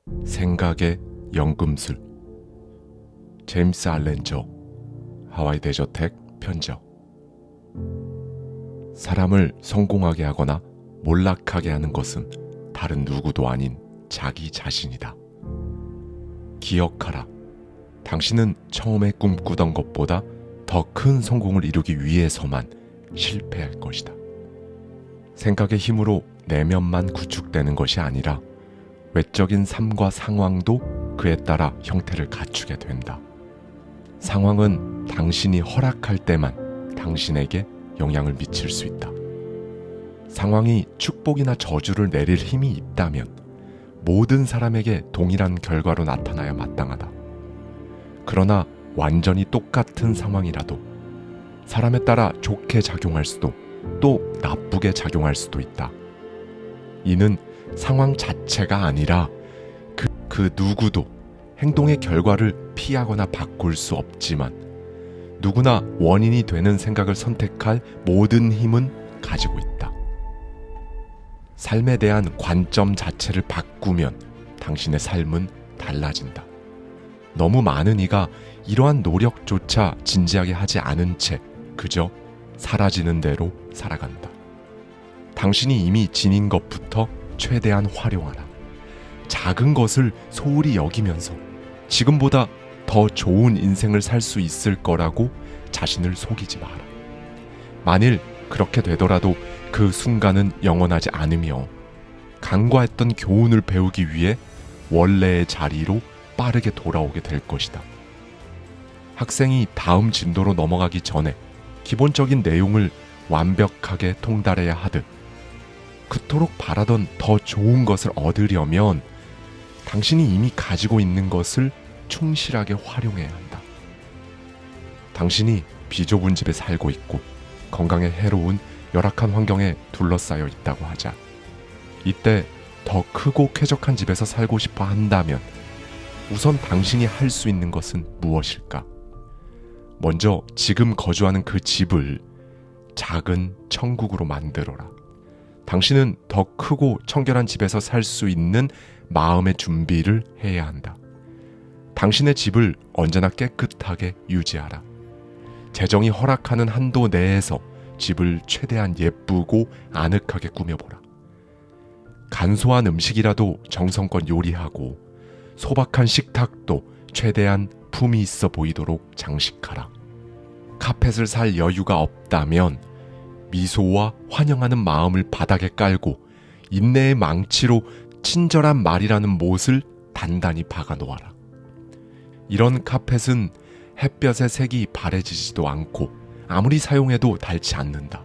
생각의 연금술. 제임스 알렌저. 하와이 대저택 편적. 사람을 성공하게 하거나 몰락하게 하는 것은 다른 누구도 아닌 자기 자신이다. 기억하라. 당신은 처음에 꿈꾸던 것보다 더 큰 성공을 이루기 위해서만 실패할 것이다. 생각의 힘으로 내면만 구축되는 것이 아니라 외적인 삶과 상황도 그에 따라 형태를 갖추게 된다. 상황은 당신이 허락할 때만 당신에게 영향을 미칠 수 있다. 상황이 축복이나 저주를 내릴 힘이 있다면 모든 사람에게 동일한 결과로 나타나야 마땅하다. 그러나 완전히 똑같은 상황이라도 사람에 따라 좋게 작용할 수도 또 나쁘게 작용할 수도 있다. 이는 상황 자체가 아니라 그 누구도 행동의 결과를 피하거나 바꿀 수 없지만 누구나 원인이 되는 생각을 선택할 모든 힘은 가지고 있다. 삶에 대한 관점 자체를 바꾸면 당신의 삶은 달라진다. 너무 많은 이가 이러한 노력조차 진지하게 하지 않은 채 그저 사라지는 대로 살아간다. 당신이 이미 지닌 것부터 최대한 활용하라. 작은 것을 소홀히 여기면서 지금보다 더 좋은 인생을 살 수 있을 거라고 자신을 속이지 마라. 만일 그렇게 되더라도 그 순간은 영원하지 않으며 간과했던 교훈을 배우기 위해 원래의 자리로 빠르게 돌아오게 될 것이다. 학생이 다음 진도로 넘어가기 전에 기본적인 내용을 완벽하게 통달해야 하듯 그토록 바라던 더 좋은 것을 얻으려면 당신이 이미 가지고 있는 것을 충실하게 활용해야 한다. 당신이 비좁은 집에 살고 있고 건강에 해로운 열악한 환경에 둘러싸여 있다고 하자. 이때 더 크고 쾌적한 집에서 살고 싶어 한다면 우선 당신이 할 수 있는 것은 무엇일까? 먼저 지금 거주하는 그 집을 작은 천국으로 만들어라. 당신은 더 크고 청결한 집에서 살 수 있는 마음의 준비를 해야 한다. 당신의 집을 언제나 깨끗하게 유지하라. 재정이 허락하는 한도 내에서 집을 최대한 예쁘고 아늑하게 꾸며보라. 간소한 음식이라도 정성껏 요리하고 소박한 식탁도 최대한 품이 있어 보이도록 장식하라. 카펫을 살 여유가 없다면 미소와 환영하는 마음을 바닥에 깔고 인내의 망치로 친절한 말이라는 못을 단단히 박아 놓아라. 이런 카펫은 햇볕의 색이 바래지지도 않고 아무리 사용해도 닳지 않는다.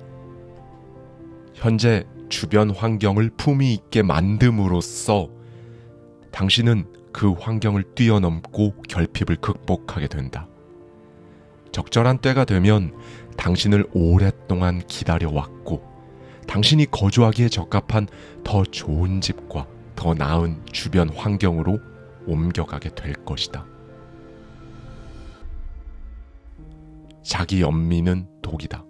현재 주변 환경을 품위 있게 만듦으로써 당신은 그 환경을 뛰어넘고 결핍을 극복하게 된다. 적절한 때가 되면 당신을 오랫동안 기다려왔고 당신이 거주하기에 적합한 더 좋은 집과 더 나은 주변 환경으로 옮겨가게 될 것이다. 자기 연민은 독이다.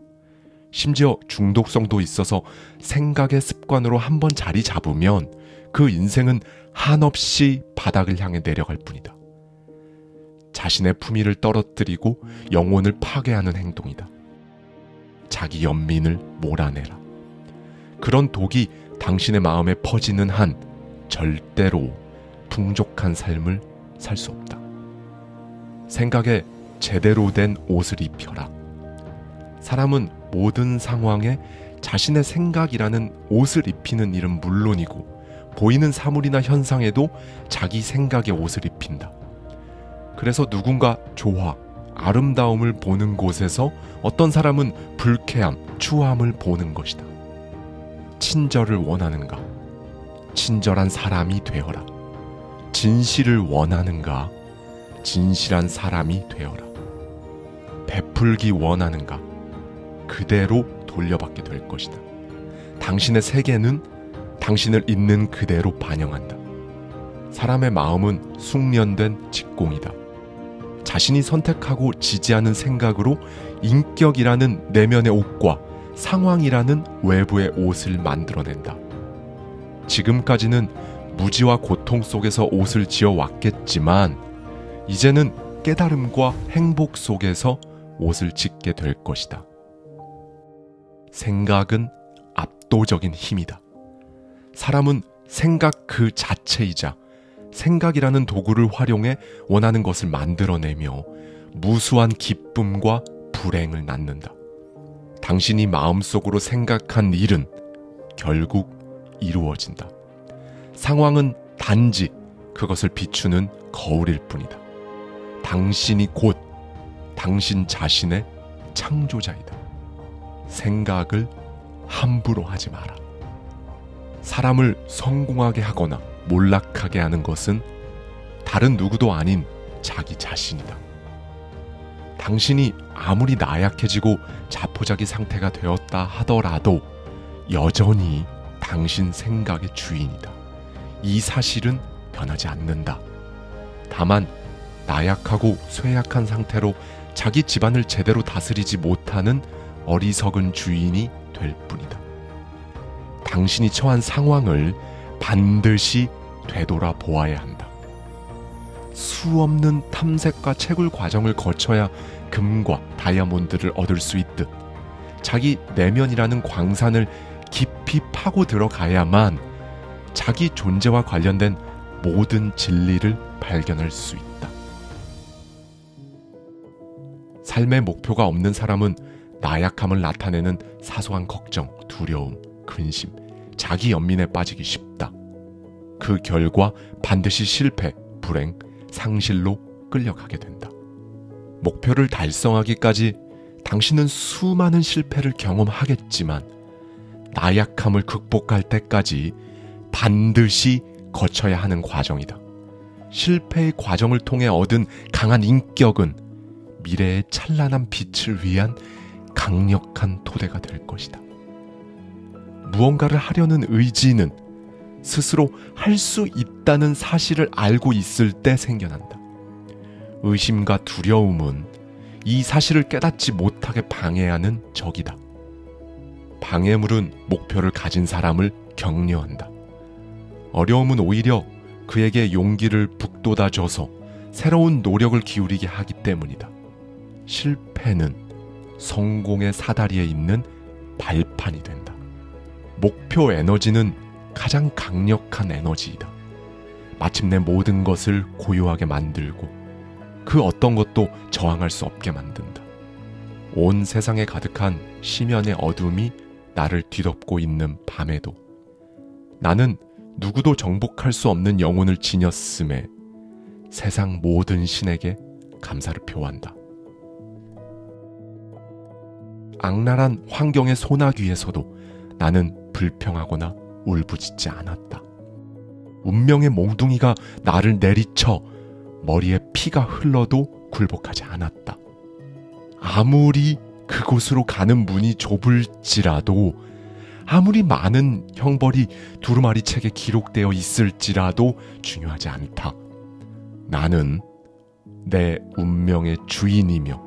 심지어 중독성도 있어서 생각의 습관으로 한번 자리 잡으면 그 인생은 한없이 바닥을 향해 내려갈 뿐이다. 자신의 품위를 떨어뜨리고 영혼을 파괴하는 행동이다. 자기 연민을 몰아내라. 그런 독이 당신의 마음에 퍼지는 한 절대로 풍족한 삶을 살 수 없다. 생각에 제대로 된 옷을 입혀라. 사람은 모든 상황에 자신의 생각이라는 옷을 입히는 일은 물론이고 보이는 사물이나 현상에도 자기 생각의 옷을 입힌다. 그래서 누군가 조화, 아름다움을 보는 곳에서 어떤 사람은 불쾌함, 추함을 보는 것이다. 친절을 원하는가? 친절한 사람이 되어라. 진실을 원하는가? 진실한 사람이 되어라. 베풀기 원하는가? 그대로 돌려받게 될 것이다. 당신의 세계는 당신을 있는 그대로 반영한다. 사람의 마음은 숙련된 직공이다. 자신이 선택하고 지지하는 생각으로 인격이라는 내면의 옷과 상황이라는 외부의 옷을 만들어낸다. 지금까지는 무지와 고통 속에서 옷을 지어 왔겠지만 이제는 깨달음과 행복 속에서 옷을 짓게 될 것이다. 생각은 압도적인 힘이다. 사람은 생각 그 자체이자 생각이라는 도구를 활용해 원하는 것을 만들어내며 무수한 기쁨과 불행을 낳는다. 당신이 마음속으로 생각한 일은 결국 이루어진다. 상황은 단지 그것을 비추는 거울일 뿐이다. 당신이 곧 당신 자신의 창조자이다. 생각을 함부로 하지 마라. 사람을 성공하게 하거나 몰락하게 하는 것은 다른 누구도 아닌 자기 자신이다. 당신이 아무리 나약해지고 자포자기 상태가 되었다 하더라도 여전히 당신 생각의 주인이다. 이 사실은 변하지 않는다. 다만 나약하고 쇠약한 상태로 자기 집안을 제대로 다스리지 못하는 어리석은 주인이 될 뿐이다. 당신이 처한 상황을 반드시 되돌아 보아야 한다. 수없는 탐색과 채굴 과정을 거쳐야 금과 다이아몬드를 얻을 수 있듯 자기 내면이라는 광산을 깊이 파고 들어가야만 자기 존재와 관련된 모든 진리를 발견할 수 있다. 삶의 목표가 없는 사람은 나약함을 나타내는 사소한 걱정, 두려움, 근심, 자기 연민에 빠지기 쉽다. 그 결과 반드시 실패, 불행, 상실로 끌려가게 된다. 목표를 달성하기까지 당신은 수많은 실패를 경험하겠지만 나약함을 극복할 때까지 반드시 거쳐야 하는 과정이다. 실패의 과정을 통해 얻은 강한 인격은 미래의 찬란한 빛을 위한 강력한 토대가 될 것이다. 무언가를 하려는 의지는 스스로 할 수 있다는 사실을 알고 있을 때 생겨난다. 의심과 두려움은 이 사실을 깨닫지 못하게 방해하는 적이다. 방해물은 목표를 가진 사람을 격려한다. 어려움은 오히려 그에게 용기를 북돋아줘서 새로운 노력을 기울이게 하기 때문이다. 실패는 성공의 사다리에 있는 발판이 된다. 목표 에너지는 가장 강력한 에너지이다. 마침내 모든 것을 고요하게 만들고 그 어떤 것도 저항할 수 없게 만든다. 온 세상에 가득한 심연의 어둠이 나를 뒤덮고 있는 밤에도 나는 누구도 정복할 수 없는 영혼을 지녔음에 세상 모든 신에게 감사를 표한다. 악랄한 환경의 소나기에서도 나는 불평하거나 울부짖지 않았다. 운명의 몽둥이가 나를 내리쳐 머리에 피가 흘러도 굴복하지 않았다. 아무리 그곳으로 가는 문이 좁을지라도 아무리 많은 형벌이 두루마리 책에 기록되어 있을지라도 중요하지 않다. 나는 내 운명의 주인이며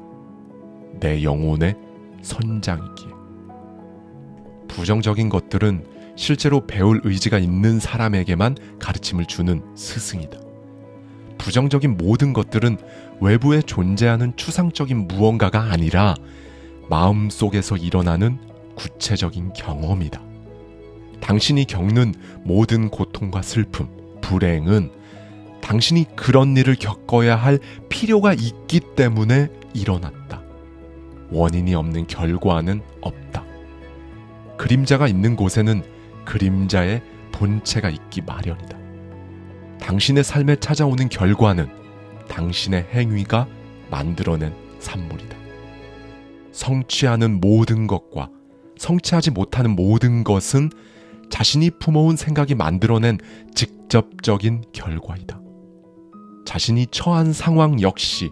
내 영혼의 선장이기에. 부정적인 것들은 실제로 배울 의지가 있는 사람에게만 가르침을 주는 스승이다. 부정적인 모든 것들은 외부에 존재하는 추상적인 무언가가 아니라 마음속에서 일어나는 구체적인 경험이다. 당신이 겪는 모든 고통과 슬픔, 불행은 당신이 그런 일을 겪어야 할 필요가 있기 때문에 일어났다. 원인이 없는 결과는 없다. 그림자가 있는 곳에는 그림자의 본체가 있기 마련이다. 당신의 삶에 찾아오는 결과는 당신의 행위가 만들어낸 산물이다. 성취하는 모든 것과 성취하지 못하는 모든 것은 자신이 품어온 생각이 만들어낸 직접적인 결과이다. 자신이 처한 상황 역시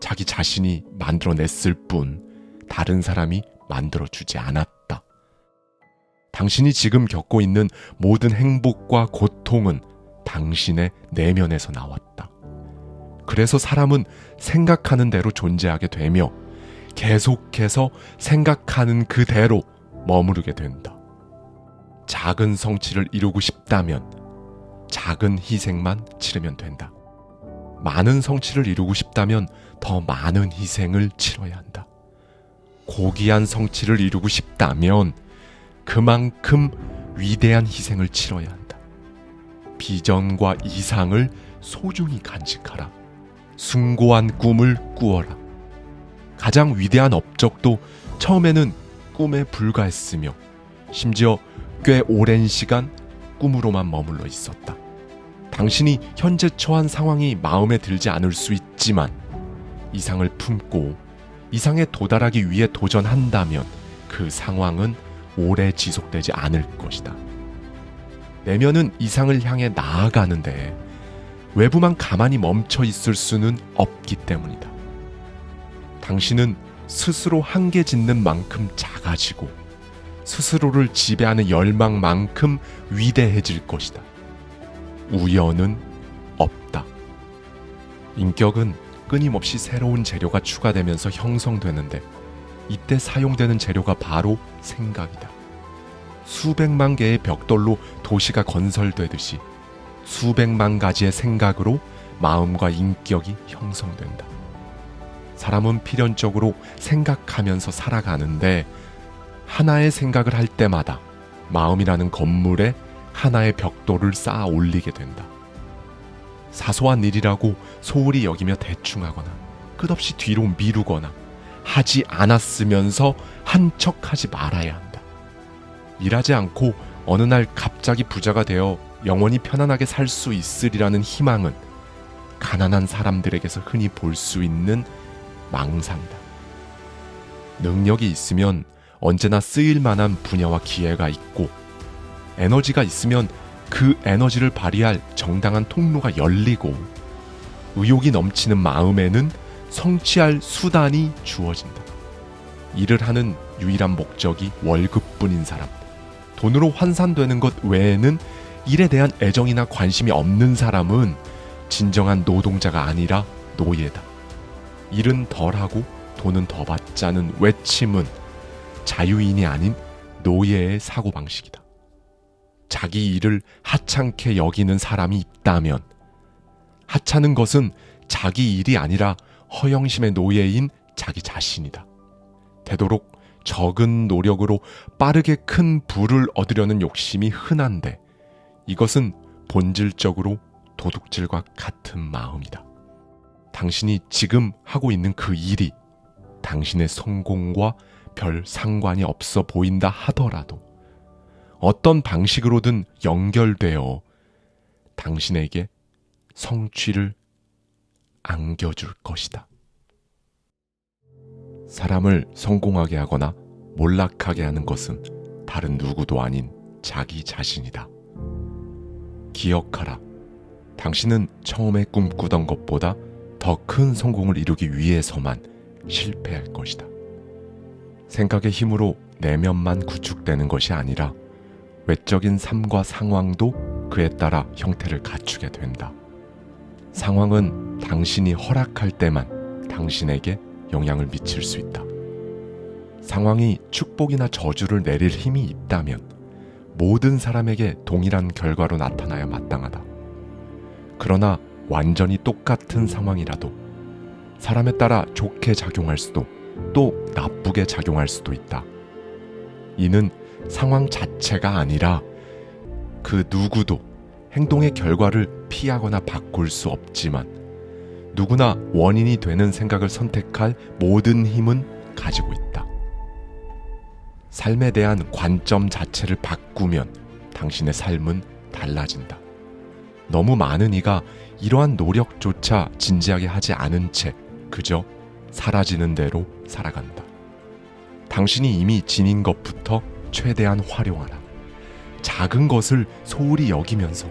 자기 자신이 만들어냈을 뿐 다른 사람이 만들어주지 않았다. 당신이 지금 겪고 있는 모든 행복과 고통은 당신의 내면에서 나왔다. 그래서 사람은 생각하는 대로 존재하게 되며 계속해서 생각하는 그대로 머무르게 된다. 작은 성취를 이루고 싶다면 작은 희생만 치르면 된다. 많은 성취를 이루고 싶다면 더 많은 희생을 치러야 한다. 고귀한 성취를 이루고 싶다면 그만큼 위대한 희생을 치러야 한다. 비전과 이상을 소중히 간직하라. 숭고한 꿈을 꾸어라. 가장 위대한 업적도 처음에는 꿈에 불과했으며 심지어 꽤 오랜 시간 꿈으로만 머물러 있었다. 당신이 현재 처한 상황이 마음에 들지 않을 수 있지만 이상을 품고 이상에 도달하기 위해 도전한다면 그 상황은 오래 지속되지 않을 것이다. 내면은 이상을 향해 나아가는데 외부만 가만히 멈춰 있을 수는 없기 때문이다. 당신은 스스로 한계 짓는 만큼 작아지고 스스로를 지배하는 열망만큼 위대해질 것이다. 우연은 없다. 인격은 끊임없이 새로운 재료가 추가되면서 형성되는데 이때 사용되는 재료가 바로 생각이다. 수백만 개의 벽돌로 도시가 건설되듯이 수백만 가지의 생각으로 마음과 인격이 형성된다. 사람은 필연적으로 생각하면서 살아가는데 하나의 생각을 할 때마다 마음이라는 건물에 하나의 벽돌을 쌓아 올리게 된다. 사소한 일이라고 소홀히 여기며 대충하거나 끝없이 뒤로 미루거나 하지 않았으면서 한 척하지 말아야 한다. 일하지 않고 어느 날 갑자기 부자가 되어 영원히 편안하게 살 수 있으리라는 희망은 가난한 사람들에게서 흔히 볼 수 있는 망상이다. 능력이 있으면 언제나 쓰일 만한 분야와 기회가 있고 에너지가 있으면 그 에너지를 발휘할 정당한 통로가 열리고 의욕이 넘치는 마음에는 성취할 수단이 주어진다. 일을 하는 유일한 목적이 월급뿐인 사람, 돈으로 환산되는 것 외에는 일에 대한 애정이나 관심이 없는 사람은 진정한 노동자가 아니라 노예다. 일은 덜하고 돈은 더 받자는 외침은 자유인이 아닌 노예의 사고방식이다. 자기 일을 하찮게 여기는 사람이 있다면 하찮은 것은 자기 일이 아니라 허영심의 노예인 자기 자신이다. 되도록 적은 노력으로 빠르게 큰 부를 얻으려는 욕심이 흔한데 이것은 본질적으로 도둑질과 같은 마음이다. 당신이 지금 하고 있는 그 일이 당신의 성공과 별 상관이 없어 보인다 하더라도 어떤 방식으로든 연결되어 당신에게 성취를 안겨줄 것이다. 사람을 성공하게 하거나 몰락하게 하는 것은 다른 누구도 아닌 자기 자신이다. 기억하라. 당신은 처음에 꿈꾸던 것보다 더 큰 성공을 이루기 위해서만 실패할 것이다. 생각의 힘으로 내면만 구축되는 것이 아니라 외적인 삶과 상황도 그에 따라 형태를 갖추게 된다. 상황은 당신이 허락할 때만 당신에게 영향을 미칠 수 있다. 상황이 축복이나 저주를 내릴 힘이 있다면 모든 사람에게 동일한 결과로 나타나야 마땅하다. 그러나 완전히 똑같은 상황이라도 사람에 따라 좋게 작용할 수도 또 나쁘게 작용할 수도 있다. 이는 상황 자체가 아니라 그 누구도 행동의 결과를 피하거나 바꿀 수 없지만 누구나 원인이 되는 생각을 선택할 모든 힘은 가지고 있다. 삶에 대한 관점 자체를 바꾸면 당신의 삶은 달라진다. 너무 많은 이가 이러한 노력조차 진지하게 하지 않은 채 그저 사라지는 대로 살아간다. 당신이 이미 지닌 것부터 최대한 활용하라. 작은 것을 소홀히 여기면서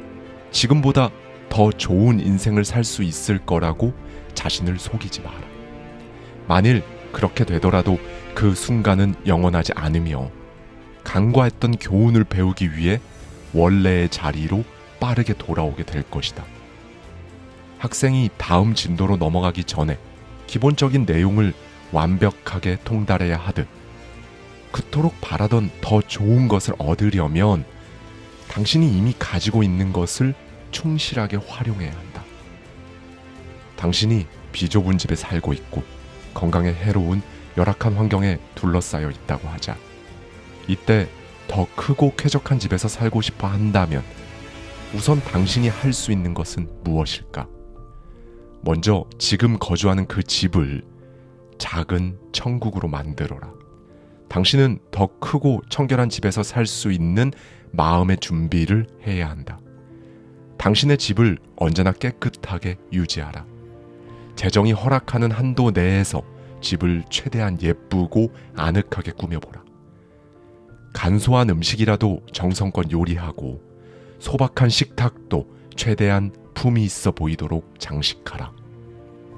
지금보다 더 좋은 인생을 살 수 있을 거라고 자신을 속이지 마라. 만일 그렇게 되더라도 그 순간은 영원하지 않으며 간과했던 교훈을 배우기 위해 원래의 자리로 빠르게 돌아오게 될 것이다. 학생이 다음 진도로 넘어가기 전에 기본적인 내용을 완벽하게 통달해야 하듯 그토록 바라던 더 좋은 것을 얻으려면 당신이 이미 가지고 있는 것을 충실하게 활용해야 한다. 당신이 비좁은 집에 살고 있고 건강에 해로운 열악한 환경에 둘러싸여 있다고 하자. 이때 더 크고 쾌적한 집에서 살고 싶어 한다면 우선 당신이 할 수 있는 것은 무엇일까? 먼저 지금 거주하는 그 집을 작은 천국으로 만들어라. 당신은 더 크고 청결한 집에서 살 수 있는 마음의 준비를 해야 한다. 당신의 집을 언제나 깨끗하게 유지하라. 재정이 허락하는 한도 내에서 집을 최대한 예쁘고 아늑하게 꾸며보라. 간소한 음식이라도 정성껏 요리하고 소박한 식탁도 최대한 품이 있어 보이도록 장식하라.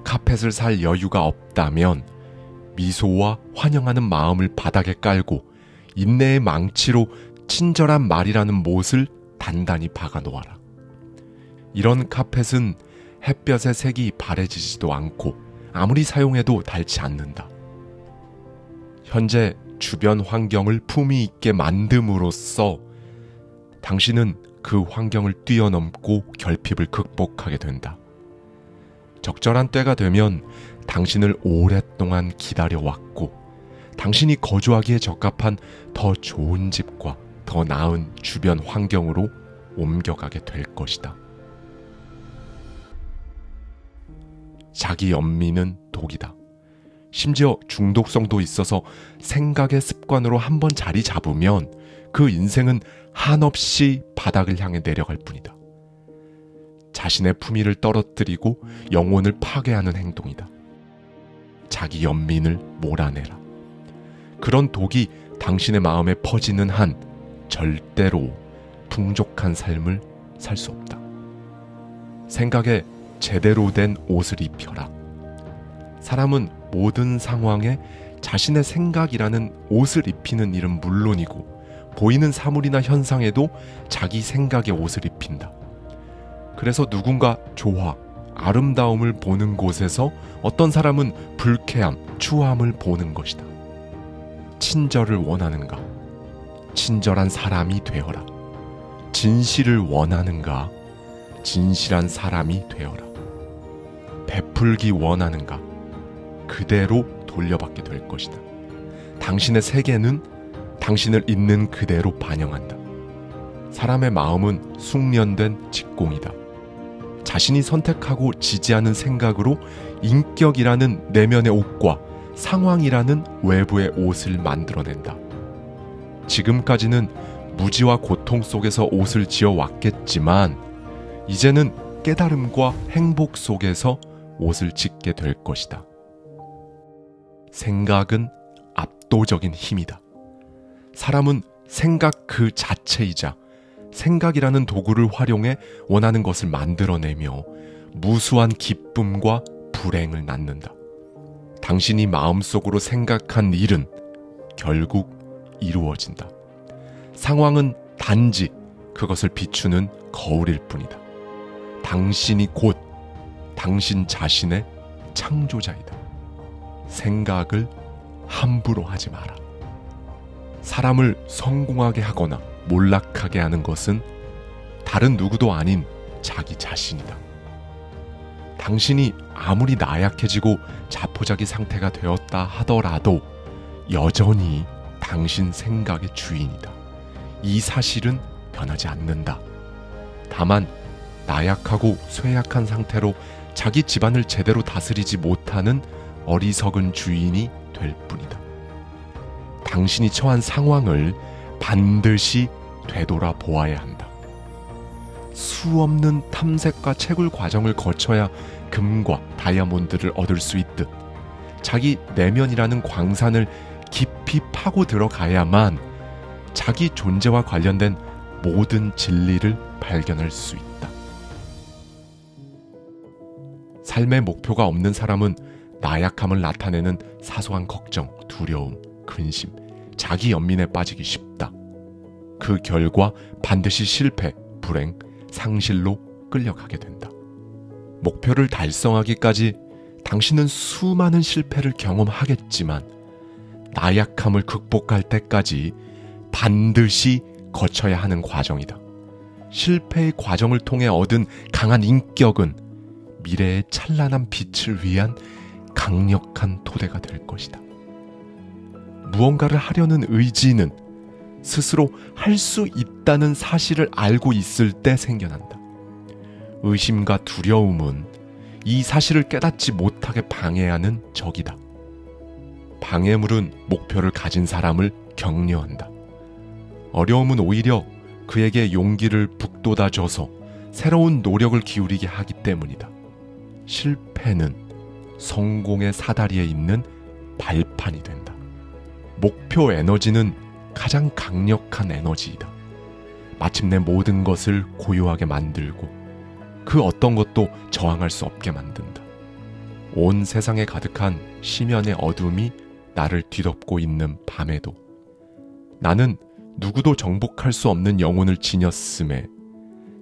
카펫을 살 여유가 없다면 미소와 환영하는 마음을 바닥에 깔고 인내의 망치로 친절한 말이라는 못을 단단히 박아 놓아라. 이런 카펫은 햇볕의 색이 바래지지도 않고 아무리 사용해도 닳지 않는다. 현재 주변 환경을 품위 있게 만듦으로써 당신은 그 환경을 뛰어넘고 결핍을 극복하게 된다. 적절한 때가 되면 당신을 오랫동안 기다려왔고 당신이 거주하기에 적합한 더 좋은 집과 더 나은 주변 환경으로 옮겨가게 될 것이다. 자기 연민은 독이다. 심지어 중독성도 있어서 생각의 습관으로 한번 자리 잡으면 그 인생은 한없이 바닥을 향해 내려갈 뿐이다. 자신의 품위를 떨어뜨리고 영혼을 파괴하는 행동이다. 자기 연민을 몰아내라. 그런 독이 당신의 마음에 퍼지는 한 절대로 풍족한 삶을 살 수 없다. 생각에 제대로 된 옷을 입혀라. 사람은 모든 상황에 자신의 생각이라는 옷을 입히는 일은 물론이고 보이는 사물이나 현상에도 자기 생각의 옷을 입힌다. 그래서 누군가 조화, 아름다움을 보는 곳에서 어떤 사람은 불쾌함, 추함을 보는 것이다. 친절을 원하는가? 친절한 사람이 되어라. 진실을 원하는가? 진실한 사람이 되어라. 베풀기 원하는가? 그대로 돌려받게 될 것이다. 당신의 세계는 당신을 있는 그대로 반영한다. 사람의 마음은 숙련된 직공이다. 자신이 선택하고 지지하는 생각으로 인격이라는 내면의 옷과 상황이라는 외부의 옷을 만들어낸다. 지금까지는 무지와 고통 속에서 옷을 지어왔겠지만 이제는 깨달음과 행복 속에서 옷을 짓게 될 것이다. 생각은 압도적인 힘이다. 사람은 생각 그 자체이자 생각이라는 도구를 활용해 원하는 것을 만들어내며 무수한 기쁨과 불행을 낳는다. 당신이 마음속으로 생각한 일은 결국 이루어진다. 상황은 단지 그것을 비추는 거울일 뿐이다. 당신이 곧 당신 자신의 창조자이다. 생각을 함부로 하지 마라. 사람을 성공하게 하거나 몰락하게 하는 것은 다른 누구도 아닌 자기 자신이다. 당신이 아무리 나약해지고 자포자기 상태가 되었다 하더라도 여전히 당신 생각의 주인이다. 이 사실은 변하지 않는다. 다만 나약하고 쇠약한 상태로 자기 집안을 제대로 다스리지 못하는 어리석은 주인이 될 뿐이다. 당신이 처한 상황을 반드시 되돌아보아야 한다. 수없는 탐색과 채굴 과정을 거쳐야 금과 다이아몬드를 얻을 수 있듯 자기 내면이라는 광산을 깊이 파고 들어가야만 자기 존재와 관련된 모든 진리를 발견할 수 있다. 삶의 목표가 없는 사람은 나약함을 나타내는 사소한 걱정, 두려움, 근심, 자기 연민에 빠지기 쉽다. 그 결과 반드시 실패, 불행, 상실로 끌려가게 된다. 목표를 달성하기까지 당신은 수많은 실패를 경험하겠지만 나약함을 극복할 때까지 반드시 거쳐야 하는 과정이다. 실패의 과정을 통해 얻은 강한 인격은 미래의 찬란한 빛을 위한 강력한 토대가 될 것이다. 무언가를 하려는 의지는 스스로 할 수 있다는 사실을 알고 있을 때 생겨난다. 의심과 두려움은 이 사실을 깨닫지 못하게 방해하는 적이다. 방해물은 목표를 가진 사람을 격려한다. 어려움은 오히려 그에게 용기를 북돋아줘서 새로운 노력을 기울이게 하기 때문이다. 실패는 성공의 사다리에 있는 발판이 된다. 목표 에너지는 가장 강력한 에너지이다. 마침내 모든 것을 고요하게 만들고 그 어떤 것도 저항할 수 없게 만든다. 온 세상에 가득한 심연의 어둠이 나를 뒤덮고 있는 밤에도 나는 누구도 정복할 수 없는 영혼을 지녔음에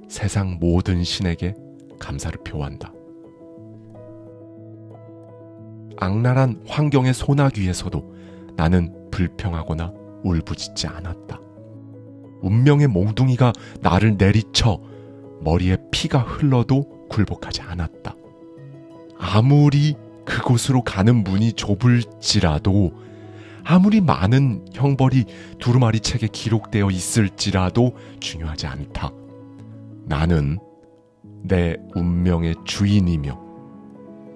세상 모든 신에게 감사를 표한다. 악랄한 환경의 소나기에서도 나는 불평하거나 울부짖지 않았다. 운명의 몽둥이가 나를 내리쳐 머리에 피가 흘러도 굴복하지 않았다. 아무리 그곳으로 가는 문이 좁을지라도, 아무리 많은 형벌이 두루마리 책에 기록되어 있을지라도 중요하지 않다. 나는 내 운명의 주인이며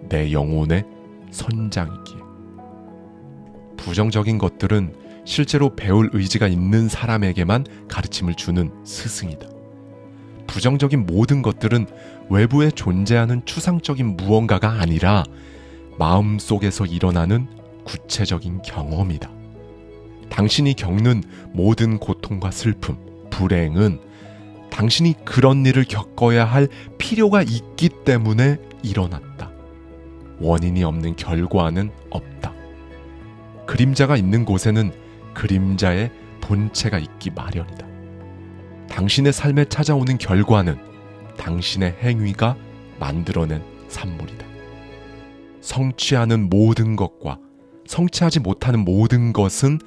내 영혼의 선장이기에. 부정적인 것들은 실제로 배울 의지가 있는 사람에게만 가르침을 주는 스승이다. 부정적인 모든 것들은 외부에 존재하는 추상적인 무언가가 아니라 마음속에서 일어나는 구체적인 경험이다. 당신이 겪는 모든 고통과 슬픔, 불행은 당신이 그런 일을 겪어야 할 필요가 있기 때문에 일어났다. 원인이 없는 결과는 없다. 그림자가 있는 곳에는 그림자의 본체가 있기 마련이다. 당신의 삶에 찾아오는 결과는 당신의 행위가 만들어낸 산물이다. 성취하는 모든 것과 성취하지 못하는 모든 것은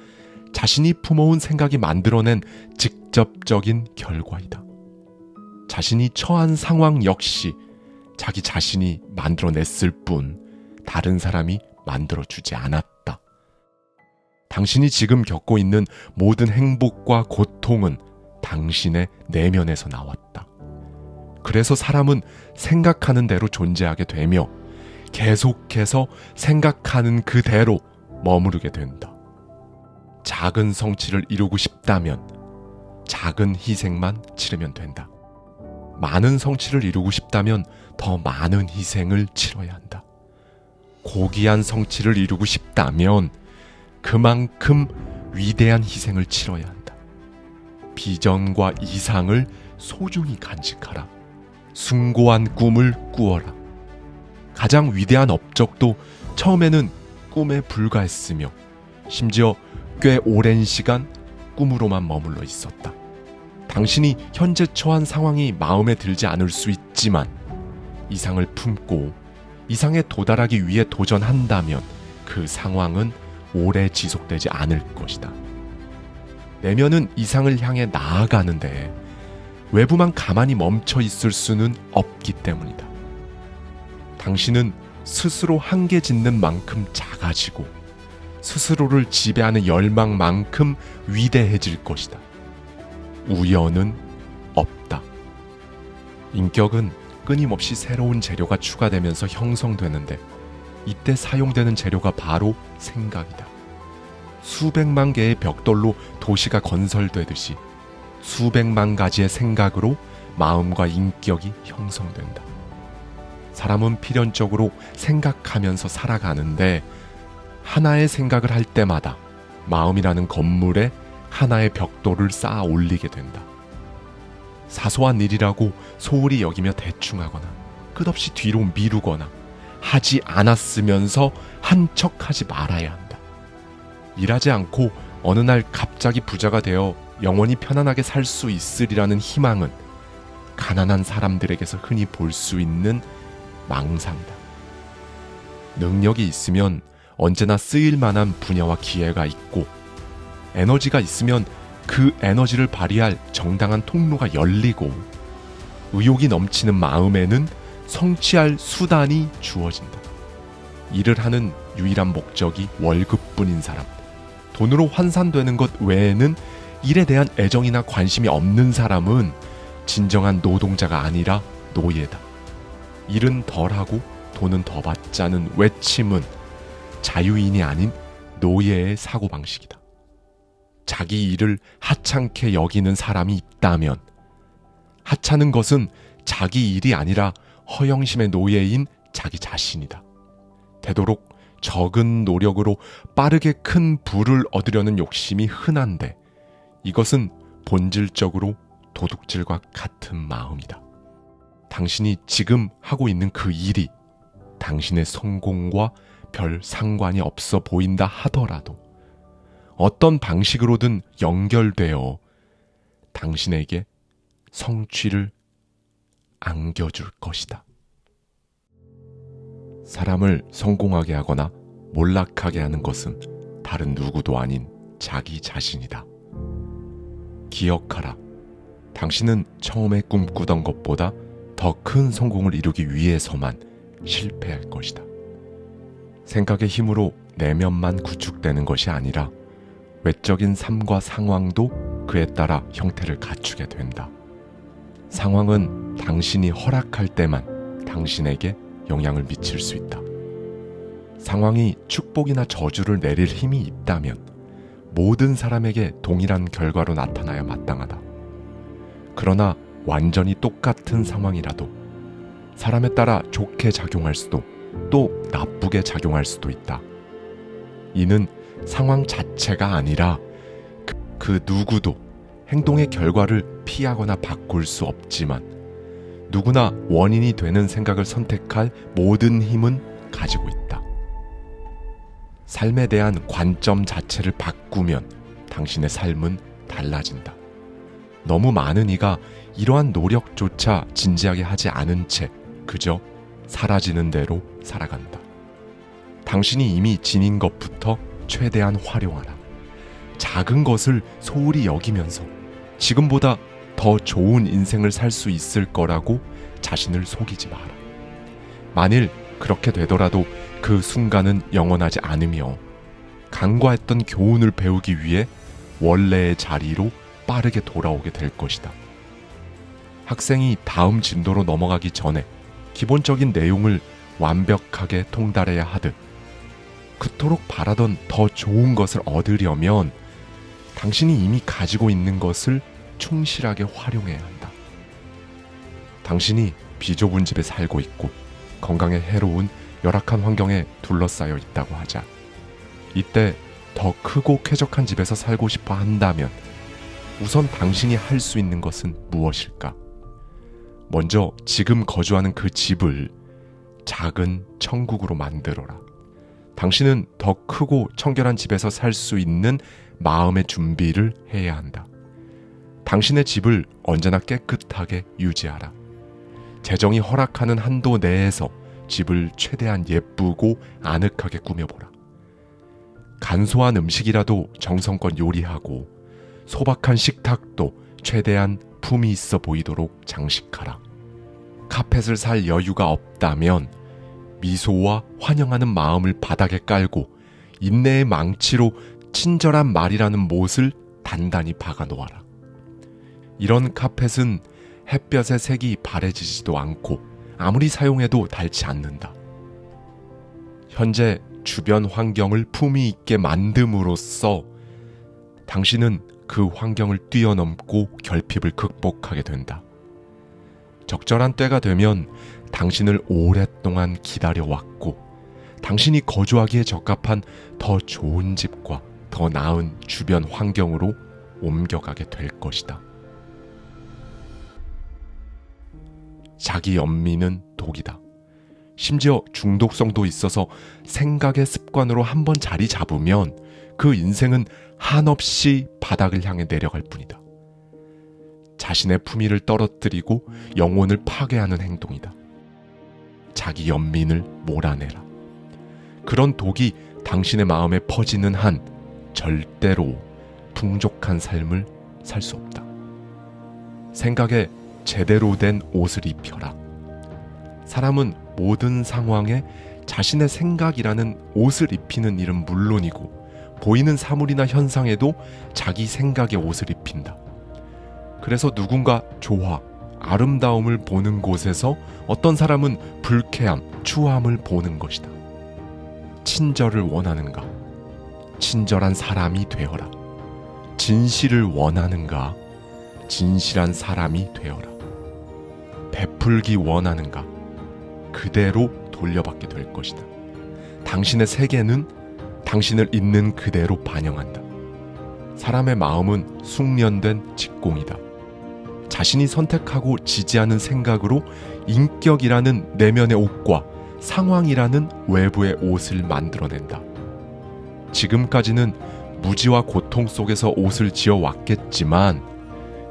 자신이 품어온 생각이 만들어낸 직접적인 결과이다. 자신이 처한 상황 역시 자기 자신이 만들어냈을 뿐 다른 사람이 만들어주지 않았다. 당신이 지금 겪고 있는 모든 행복과 고통은 당신의 내면에서 나왔다. 그래서 사람은 생각하는 대로 존재하게 되며 계속해서 생각하는 그대로 머무르게 된다. 작은 성취를 이루고 싶다면 작은 희생만 치르면 된다. 많은 성취를 이루고 싶다면 더 많은 희생을 치러야 한다. 고귀한 성취를 이루고 싶다면 그만큼 위대한 희생을 치러야 한다. 비전과 이상을 소중히 간직하라. 숭고한 꿈을 꾸어라. 가장 위대한 업적도 처음에는 꿈에 불과했으며 심지어 꽤 오랜 시간 꿈으로만 머물러 있었다. 당신이 현재 처한 상황이 마음에 들지 않을 수 있지만 이상을 품고 이상에 도달하기 위해 도전한다면 그 상황은 오래 지속되지 않을 것이다. 내면은 이상을 향해 나아가는데 외부만 가만히 멈춰 있을 수는 없기 때문이다. 당신은 스스로 한계 짓는 만큼 작아지고 스스로를 지배하는 열망만큼 위대해질 것이다. 우연은 없다. 인격은 끊임없이 새로운 재료가 추가되면서 형성되는데 이때 사용되는 재료가 바로 생각이다. 수백만 개의 벽돌로 도시가 건설되듯이 수백만 가지의 생각으로 마음과 인격이 형성된다. 사람은 필연적으로 생각하면서 살아가는데 하나의 생각을 할 때마다 마음이라는 건물에 하나의 벽돌을 쌓아 올리게 된다. 사소한 일이라고 소홀히 여기며 대충하거나 끝없이 뒤로 미루거나 하지 않았으면서 한 척하지 말아야 한다. 일하지 않고 어느 날 갑자기 부자가 되어 영원히 편안하게 살 수 있으리라는 희망은 가난한 사람들에게서 흔히 볼 수 있는 망상이다. 능력이 있으면 언제나 쓰일 만한 분야와 기회가 있고 에너지가 있으면 그 에너지를 발휘할 정당한 통로가 열리고 의욕이 넘치는 마음에는 성취할 수단이 주어진다. 일을 하는 유일한 목적이 월급뿐인 사람, 돈으로 환산되는 것 외에는 일에 대한 애정이나 관심이 없는 사람은 진정한 노동자가 아니라 노예다. 일은 덜하고 돈은 더 받자는 외침은 자유인이 아닌 노예의 사고방식이다. 자기 일을 하찮게 여기는 사람이 있다면 하찮은 것은 자기 일이 아니라 허영심의 노예인 자기 자신이다. 되도록 적은 노력으로 빠르게 큰 부를 얻으려는 욕심이 흔한데 이것은 본질적으로 도둑질과 같은 마음이다. 당신이 지금 하고 있는 그 일이 당신의 성공과 별 상관이 없어 보인다 하더라도 어떤 방식으로든 연결되어 당신에게 성취를 안겨줄 것이다. 사람을 성공하게 하거나 몰락하게 하는 것은 다른 누구도 아닌 자기 자신이다. 기억하라. 당신은 처음에 꿈꾸던 것보다 더 큰 성공을 이루기 위해서만 실패할 것이다. 생각의 힘으로 내면만 구축되는 것이 아니라 외적인 삶과 상황도 그에 따라 형태를 갖추게 된다. 상황은 당신이 허락할 때만 당신에게 영향을 미칠 수 있다. 상황이 축복이나 저주를 내릴 힘이 있다면 모든 사람에게 동일한 결과로 나타나야 마땅하다. 그러나 완전히 똑같은 상황이라도 사람에 따라 좋게 작용할 수도 또 나쁘게 작용할 수도 있다. 이는 상황 자체가 아니라 그 누구도 행동의 결과를 피하거나 바꿀 수 없지만 누구나 원인이 되는 생각을 선택할 모든 힘은 가지고 있다. 삶에 대한 관점 자체를 바꾸면 당신의 삶은 달라진다. 너무 많은 이가 이러한 노력조차 진지하게 하지 않은 채 그저 사라지는 대로 살아간다. 당신이 이미 지닌 것부터 최대한 활용하라. 작은 것을 소홀히 여기면서 지금보다 더 좋은 인생을 살 수 있을 거라고 자신을 속이지 마라. 만일 그렇게 되더라도 그 순간은 영원하지 않으며 간과했던 교훈을 배우기 위해 원래의 자리로 빠르게 돌아오게 될 것이다. 학생이 다음 진도로 넘어가기 전에 기본적인 내용을 완벽하게 통달해야 하듯 그토록 바라던 더 좋은 것을 얻으려면 당신이 이미 가지고 있는 것을 충실하게 활용해야 한다. 당신이 비좁은 집에 살고 있고 건강에 해로운 열악한 환경에 둘러싸여 있다고 하자. 이때 더 크고 쾌적한 집에서 살고 싶어 한다면 우선 당신이 할 수 있는 것은 무엇일까? 먼저 지금 거주하는 그 집을 작은 천국으로 만들어라. 당신은 더 크고 청결한 집에서 살 수 있는 마음의 준비를 해야 한다. 당신의 집을 언제나 깨끗하게 유지하라. 재정이 허락하는 한도 내에서 집을 최대한 예쁘고 아늑하게 꾸며보라. 간소한 음식이라도 정성껏 요리하고 소박한 식탁도 최대한 품이 있어 보이도록 장식하라. 카펫을 살 여유가 없다면 미소와 환영하는 마음을 바닥에 깔고 인내의 망치로 친절한 말이라는 못을 단단히 박아 놓아라. 이런 카펫은 햇볕의 색이 바래지지도 않고 아무리 사용해도 닳지 않는다. 현재 주변 환경을 품위 있게 만듦으로써 당신은 그 환경을 뛰어넘고 결핍을 극복하게 된다. 적절한 때가 되면 당신을 오랫동안 기다려왔고 당신이 거주하기에 적합한 더 좋은 집과 더 나은 주변 환경으로 옮겨가게 될 것이다. 자기 연민은 독이다. 심지어 중독성도 있어서 생각의 습관으로 한번 자리 잡으면 그 인생은 한없이 바닥을 향해 내려갈 뿐이다. 자신의 품위를 떨어뜨리고 영혼을 파괴하는 행동이다. 자기 연민을 몰아내라. 그런 독이 당신의 마음에 퍼지는 한 절대로 풍족한 삶을 살 수 없다. 생각에 제대로 된 옷을 입혀라. 사람은 모든 상황에 자신의 생각이라는 옷을 입히는 일은 물론이고 보이는 사물이나 현상에도 자기 생각의 옷을 입힌다. 그래서 누군가 조화, 아름다움을 보는 곳에서 어떤 사람은 불쾌함, 추함을 보는 것이다. 친절을 원하는가? 친절한 사람이 되어라. 진실을 원하는가? 진실한 사람이 되어라. 베풀기 원하는가? 그대로 돌려받게 될 것이다. 당신의 세계는 당신을 있는 그대로 반영한다. 사람의 마음은 숙련된 직공이다. 자신이 선택하고 지지하는 생각으로 인격이라는 내면의 옷과 상황이라는 외부의 옷을 만들어낸다. 지금까지는 무지와 고통 속에서 옷을 지어왔겠지만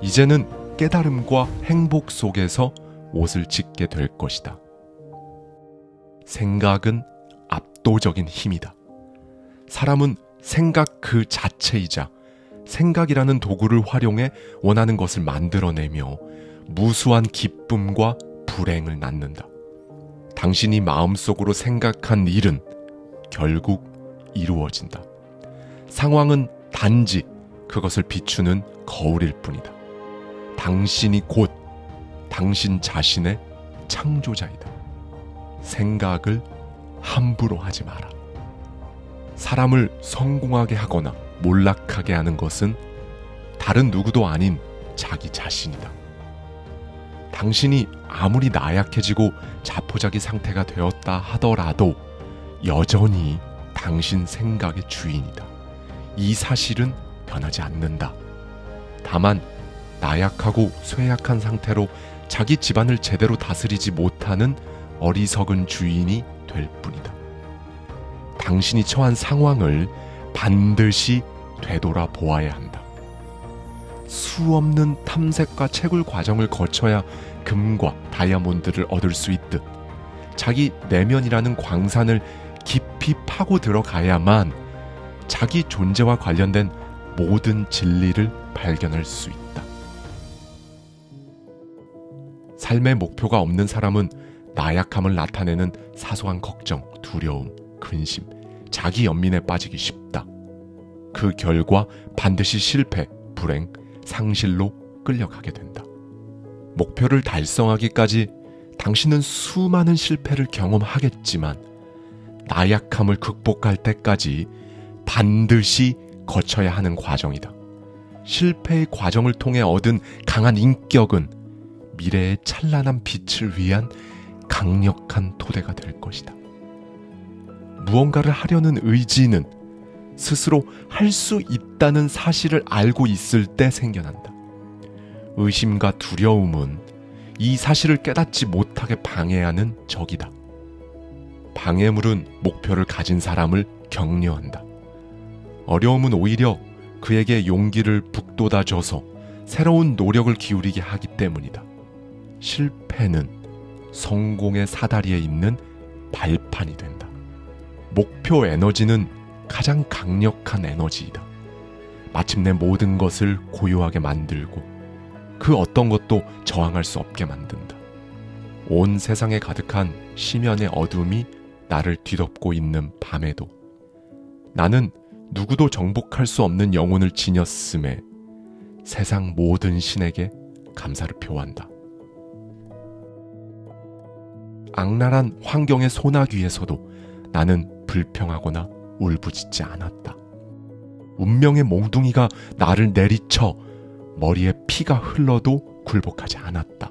이제는 깨달음과 행복 속에서 옷을 짓게 될 것이다. 생각은 압도적인 힘이다. 사람은 생각 그 자체이자 생각이라는 도구를 활용해 원하는 것을 만들어내며 무수한 기쁨과 불행을 낳는다. 당신이 마음속으로 생각한 일은 결국 이루어진다. 상황은 단지 그것을 비추는 거울일 뿐이다. 당신이 곧 당신 자신의 창조자이다. 생각을 함부로 하지 마라. 사람을 성공하게 하거나 몰락하게 하는 것은 다른 누구도 아닌 자기 자신이다. 당신이 아무리 나약해지고 자포자기 상태가 되었다 하더라도 여전히 당신 생각의 주인이다. 이 사실은 변하지 않는다. 다만 나약하고 쇠약한 상태로 자기 집안을 제대로 다스리지 못하는 어리석은 주인이 될 뿐이다. 당신이 처한 상황을 반드시 되돌아 보아야 한다. 수없는 탐색과 채굴 과정을 거쳐야 금과 다이아몬드를 얻을 수 있듯 자기 내면이라는 광산을 깊이 파고 들어가야만 자기 존재와 관련된 모든 진리를 발견할 수 있다. 삶의 목표가 없는 사람은 나약함을 나타내는 사소한 걱정, 두려움, 근심, 자기 연민에 빠지기 쉽다. 그 결과 반드시 실패, 불행, 상실로 끌려가게 된다. 목표를 달성하기까지 당신은 수많은 실패를 경험하겠지만 나약함을 극복할 때까지 반드시 거쳐야 하는 과정이다. 실패의 과정을 통해 얻은 강한 인격은 미래의 찬란한 빛을 위한 강력한 토대가 될 것이다. 무언가를 하려는 의지는 스스로 할 수 있다는 사실을 알고 있을 때 생겨난다. 의심과 두려움은 이 사실을 깨닫지 못하게 방해하는 적이다. 방해물은 목표를 가진 사람을 격려한다. 어려움은 오히려 그에게 용기를 북돋아줘서 새로운 노력을 기울이게 하기 때문이다. 실패는 성공의 사다리에 있는 발판이 된다. 목표 에너지는 가장 강력한 에너지이다. 마침내 모든 것을 고요하게 만들고 그 어떤 것도 저항할 수 없게 만든다. 온 세상에 가득한 심연의 어둠이 나를 뒤덮고 있는 밤에도 나는 누구도 정복할 수 없는 영혼을 지녔음에 세상 모든 신에게 감사를 표한다. 악랄한 환경의 소나기에서도 나는 불평하거나 울부짖지 않았다. 운명의 몽둥이가 나를 내리쳐 머리에 피가 흘러도 굴복하지 않았다.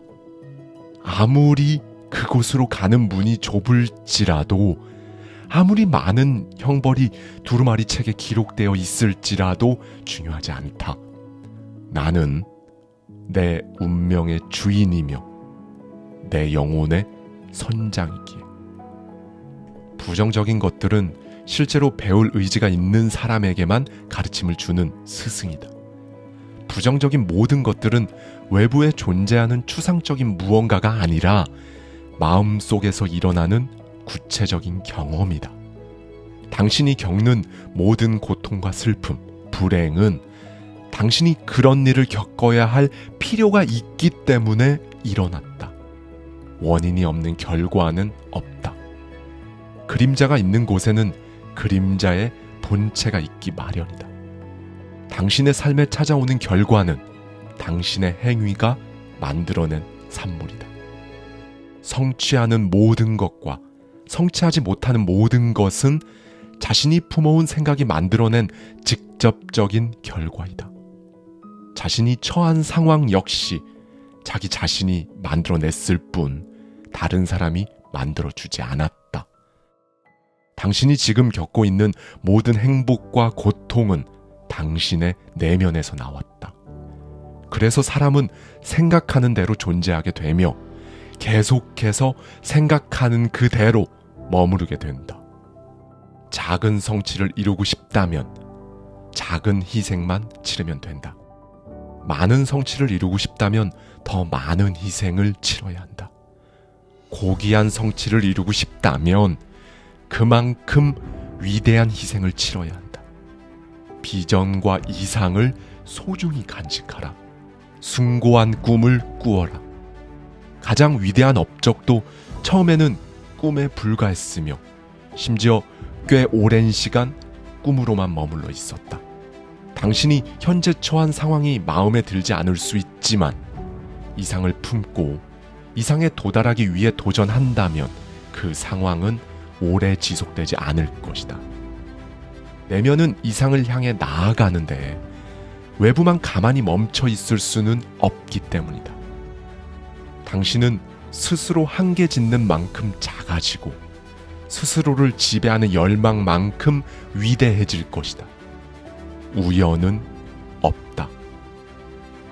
아무리 그곳으로 가는 문이 좁을지라도 아무리 많은 형벌이 두루마리 책에 기록되어 있을지라도 중요하지 않다. 나는 내 운명의 주인이며 내 영혼의 선장이기에. 부정적인 것들은 실제로 배울 의지가 있는 사람에게만 가르침을 주는 스승이다. 부정적인 모든 것들은 외부에 존재하는 추상적인 무언가가 아니라 마음속에서 일어나는 구체적인 경험이다. 당신이 겪는 모든 고통과 슬픔, 불행은 당신이 그런 일을 겪어야 할 필요가 있기 때문에 일어났다. 원인이 없는 결과는 없다. 그림자가 있는 곳에는 그림자의 본체가 있기 마련이다. 당신의 삶에 찾아오는 결과는 당신의 행위가 만들어낸 산물이다. 성취하는 모든 것과 성취하지 못하는 모든 것은 자신이 품어온 생각이 만들어낸 직접적인 결과이다. 자신이 처한 상황 역시 자기 자신이 만들어냈을 뿐 다른 사람이 만들어주지 않았다. 당신이 지금 겪고 있는 모든 행복과 고통은 당신의 내면에서 나왔다. 그래서 사람은 생각하는 대로 존재하게 되며 계속해서 생각하는 그대로 머무르게 된다. 작은 성취를 이루고 싶다면 작은 희생만 치르면 된다. 많은 성취를 이루고 싶다면 더 많은 희생을 치러야 한다. 고귀한 성취를 이루고 싶다면 그만큼 위대한 희생을 치러야 한다. 비전과 이상을 소중히 간직하라. 숭고한 꿈을 꾸어라. 가장 위대한 업적도 처음에는 꿈에 불과했으며 심지어 꽤 오랜 시간 꿈으로만 머물러 있었다. 당신이 현재 처한 상황이 마음에 들지 않을 수 있지만 이상을 품고 이상에 도달하기 위해 도전한다면 그 상황은 오래 지속되지 않을 것이다. 내면은 이상을 향해 나아가는데 외부만 가만히 멈춰 있을 수는 없기 때문이다. 당신은 스스로 한계 짓는 만큼 작아지고 스스로를 지배하는 열망만큼 위대해질 것이다. 우연은 없다.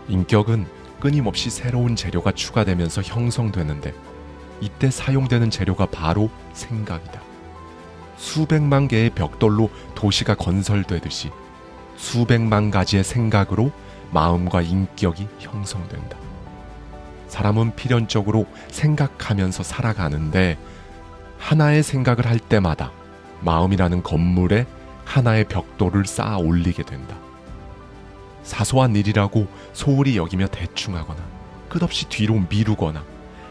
인격은 끊임없이 새로운 재료가 추가되면서 형성되는데 이때 사용되는 재료가 바로 생각이다. 수백만 개의 벽돌로 도시가 건설되듯이 수백만 가지의 생각으로 마음과 인격이 형성된다. 사람은 필연적으로 생각하면서 살아가는데 하나의 생각을 할 때마다 마음이라는 건물에 하나의 벽돌을 쌓아 올리게 된다. 사소한 일이라고 소홀히 여기며 대충하거나 끝없이 뒤로 미루거나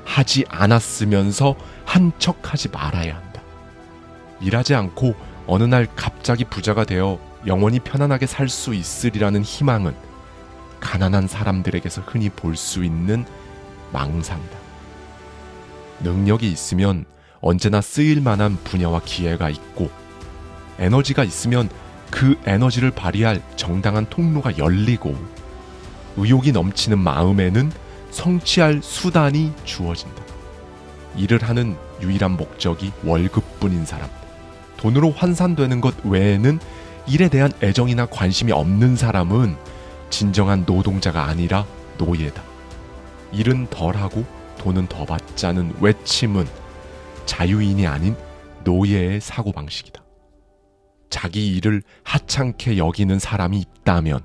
하지 않았으면서 한 척하지 말아야 한다. 일하지 않고 어느 날 갑자기 부자가 되어 영원히 편안하게 살 수 있으리라는 희망은 가난한 사람들에게서 흔히 볼 수 있는 망상이다. 능력이 있으면 언제나 쓰일 만한 분야와 기회가 있고 에너지가 있으면 그 에너지를 발휘할 정당한 통로가 열리고 의욕이 넘치는 마음에는 성취할 수단이 주어진다. 일을 하는 유일한 목적이 월급뿐인 사람, 돈으로 환산되는 것 외에는 일에 대한 애정이나 관심이 없는 사람은 진정한 노동자가 아니라 노예다. 일은 덜하고 돈은 더 받자는 외침은 자유인이 아닌 노예의 사고방식이다. 자기 일을 하찮게 여기는 사람이 있다면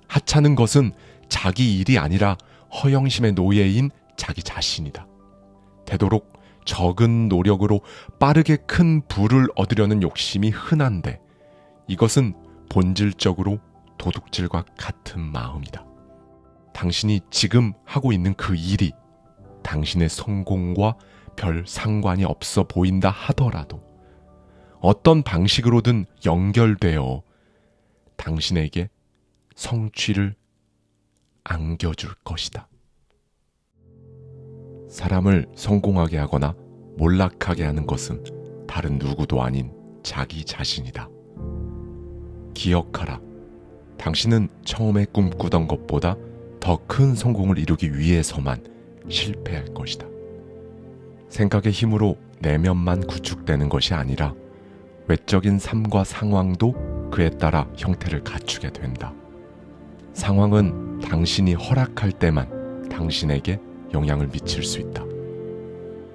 하찮은 것은 자기 일이 아니라 허영심의 노예인 자기 자신이다. 되도록 적은 노력으로 빠르게 큰 부를 얻으려는 욕심이 흔한데 이것은 본질적으로 도둑질과 같은 마음이다. 당신이 지금 하고 있는 그 일이 당신의 성공과 별 상관이 없어 보인다 하더라도 어떤 방식으로든 연결되어 당신에게 성취를 안겨줄 것이다. 사람을 성공하게 하거나 몰락하게 하는 것은 다른 누구도 아닌 자기 자신이다. 기억하라. 당신은 처음에 꿈꾸던 것보다 더 큰 성공을 이루기 위해서만 실패할 것이다. 생각의 힘으로 내면만 구축되는 것이 아니라 외적인 삶과 상황도 그에 따라 형태를 갖추게 된다. 상황은 당신이 허락할 때만 당신에게 영향을 미칠 수 있다.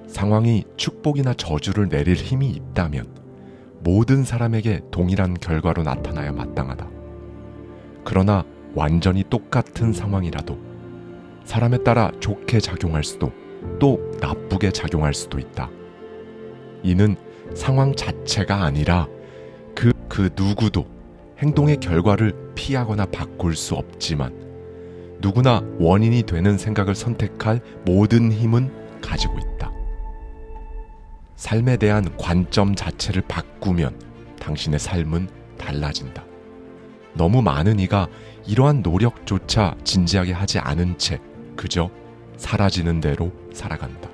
상황이 축복이나 저주를 내릴 힘이 있다면 모든 사람에게 동일한 결과로 나타나야 마땅하다. 그러나 완전히 똑같은 상황이라도 사람에 따라 좋게 작용할 수도 또 나쁘게 작용할 수도 있다. 이는 상황 자체가 아니라 그 누구도 행동의 결과를 피하거나 바꿀 수 없지만 누구나 원인이 되는 생각을 선택할 모든 힘은 가지고 있다. 삶에 대한 관점 자체를 바꾸면 당신의 삶은 달라진다. 너무 많은 이가 이러한 노력조차 진지하게 하지 않은 채 그저 사라지는 대로 살아간다.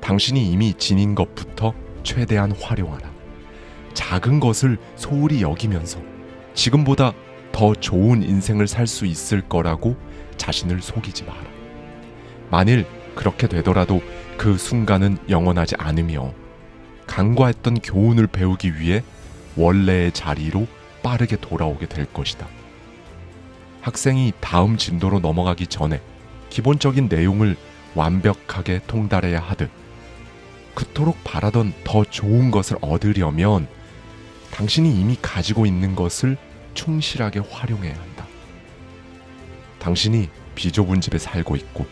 당신이 이미 지닌 것부터 최대한 활용하라. 작은 것을 소홀히 여기면서 지금보다 더 좋은 인생을 살 수 있을 거라고 자신을 속이지 마라. 만일 그렇게 되더라도 그 순간은 영원하지 않으며 간과했던 교훈을 배우기 위해 원래의 자리로 빠르게 돌아오게 될 것이다. 학생이 다음 진도로 넘어가기 전에 기본적인 내용을 완벽하게 통달해야 하듯 그토록 바라던 더 좋은 것을 얻으려면 당신이 이미 가지고 있는 것을 충실하게 활용해야 한다. 당신이 비좁은 집에 살고 있고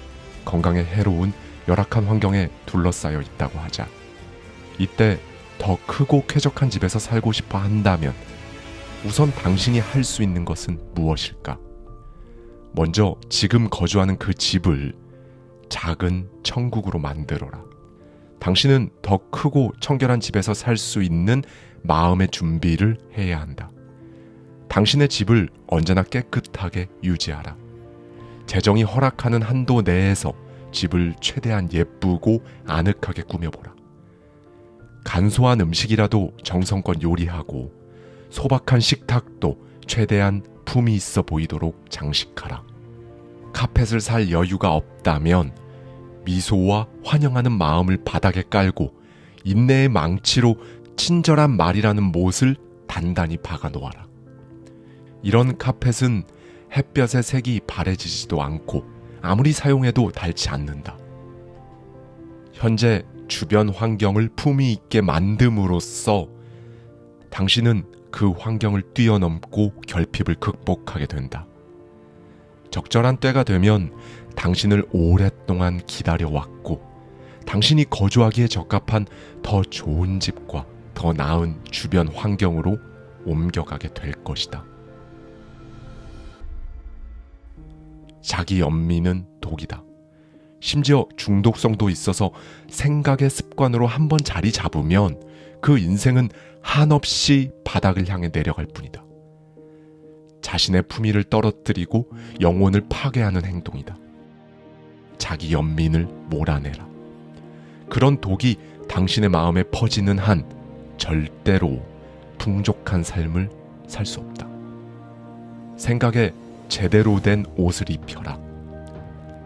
건강에 해로운 열악한 환경에 둘러싸여 있다고 하자. 이때 더 크고 쾌적한 집에서 살고 싶어 한다면 우선 당신이 할 수 있는 것은 무엇일까? 먼저 지금 거주하는 그 집을 작은 천국으로 만들어라. 당신은 더 크고 청결한 집에서 살 수 있는 마음의 준비를 해야 한다. 당신의 집을 언제나 깨끗하게 유지하라. 재정이 허락하는 한도 내에서 집을 최대한 예쁘고 아늑하게 꾸며보라. 간소한 음식이라도 정성껏 요리하고 소박한 식탁도 최대한 품이 있어 보이도록 장식하라. 카펫을 살 여유가 없다면 미소와 환영하는 마음을 바닥에 깔고 인내의 망치로 친절한 말이라는 못을 단단히 박아 놓아라. 이런 카펫은 햇볕의 색이 바래지지도 않고 아무리 사용해도 닳지 않는다. 현재 주변 환경을 품위 있게 만듦으로써 당신은 그 환경을 뛰어넘고 결핍을 극복하게 된다. 적절한 때가 되면 당신을 오랫동안 기다려왔고 당신이 거주하기에 적합한 더 좋은 집과 더 나은 주변 환경으로 옮겨가게 될 것이다. 자기 연민은 독이다. 심지어 중독성도 있어서 생각의 습관으로 한번 자리 잡으면 그 인생은 한없이 바닥을 향해 내려갈 뿐이다. 자신의 품위를 떨어뜨리고 영혼을 파괴하는 행동이다. 자기 연민을 몰아내라. 그런 독이 당신의 마음에 퍼지는 한 절대로 풍족한 삶을 살 수 없다. 생각에 제대로 된 옷을 입혀라.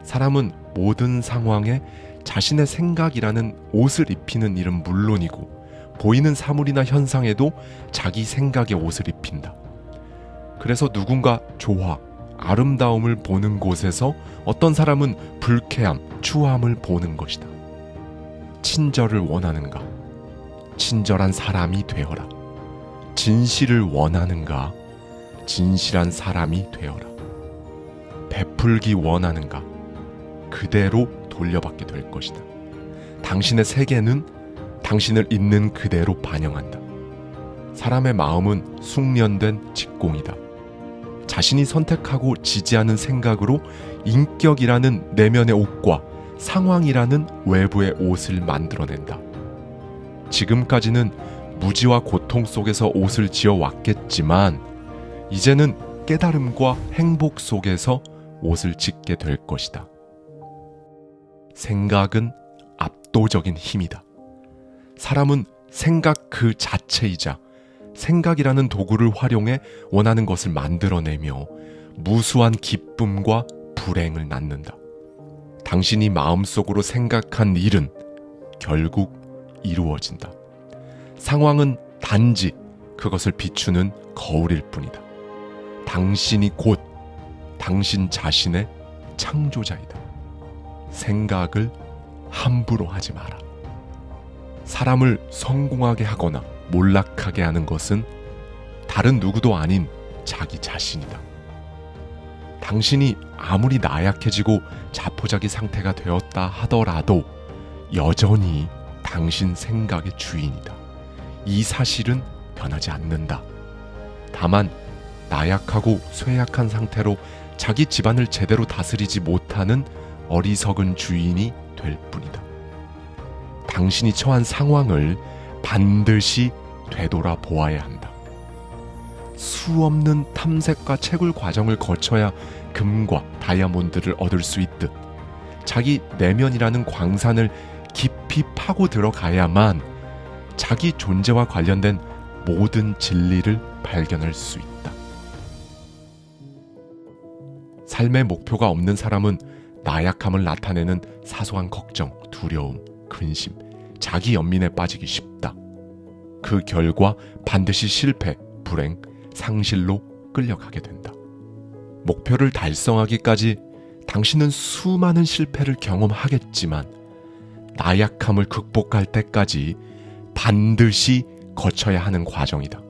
사람은 모든 상황에 자신의 생각이라는 옷을 입히는 일은 물론이고 보이는 사물이나 현상에도 자기 생각의 옷을 입힌다. 그래서 누군가 조화, 아름다움을 보는 곳에서 어떤 사람은 불쾌함, 추함을 보는 것이다. 친절을 원하는가? 친절한 사람이 되어라. 진실을 원하는가? 진실한 사람이 되어라. 베풀기 원하는가? 그대로 돌려받게 될 것이다. 당신의 세계는 당신을 있는 그대로 반영한다. 사람의 마음은 숙련된 직공이다. 자신이 선택하고 지지하는 생각으로 인격이라는 내면의 옷과 상황이라는 외부의 옷을 만들어낸다. 지금까지는 무지와 고통 속에서 옷을 지어왔겠지만 이제는 깨달음과 행복 속에서 옷을 짓게 될 것이다. 생각은 압도적인 힘이다. 사람은 생각 그 자체이자 생각이라는 도구를 활용해 원하는 것을 만들어내며 무수한 기쁨과 불행을 낳는다. 당신이 마음속으로 생각한 일은 결국 이루어진다. 상황은 단지 그것을 비추는 거울일 뿐이다. 당신이 곧 당신 자신의 창조자이다. 생각을 함부로 하지 마라. 사람을 성공하게 하거나 몰락하게 하는 것은 다른 누구도 아닌 자기 자신이다. 당신이 아무리 나약해지고 자포자기 상태가 되었다 하더라도 여전히 당신 생각의 주인이다. 이 사실은 변하지 않는다. 다만 나약하고 쇠약한 상태로 자기 집안을 제대로 다스리지 못하는 어리석은 주인이 될 뿐이다. 당신이 처한 상황을 반드시 되돌아 보아야 한다. 수없는 탐색과 채굴 과정을 거쳐야 금과 다이아몬드를 얻을 수 있듯 자기 내면이라는 광산을 깊이 파고 들어가야만 자기 존재와 관련된 모든 진리를 발견할 수 있다. 삶의 목표가 없는 사람은 나약함을 나타내는 사소한 걱정, 두려움, 근심, 자기 연민에 빠지기 쉽다. 그 결과 반드시 실패, 불행, 상실로 끌려가게 된다. 목표를 달성하기까지 당신은 수많은 실패를 경험하겠지만 나약함을 극복할 때까지 반드시 거쳐야 하는 과정이다.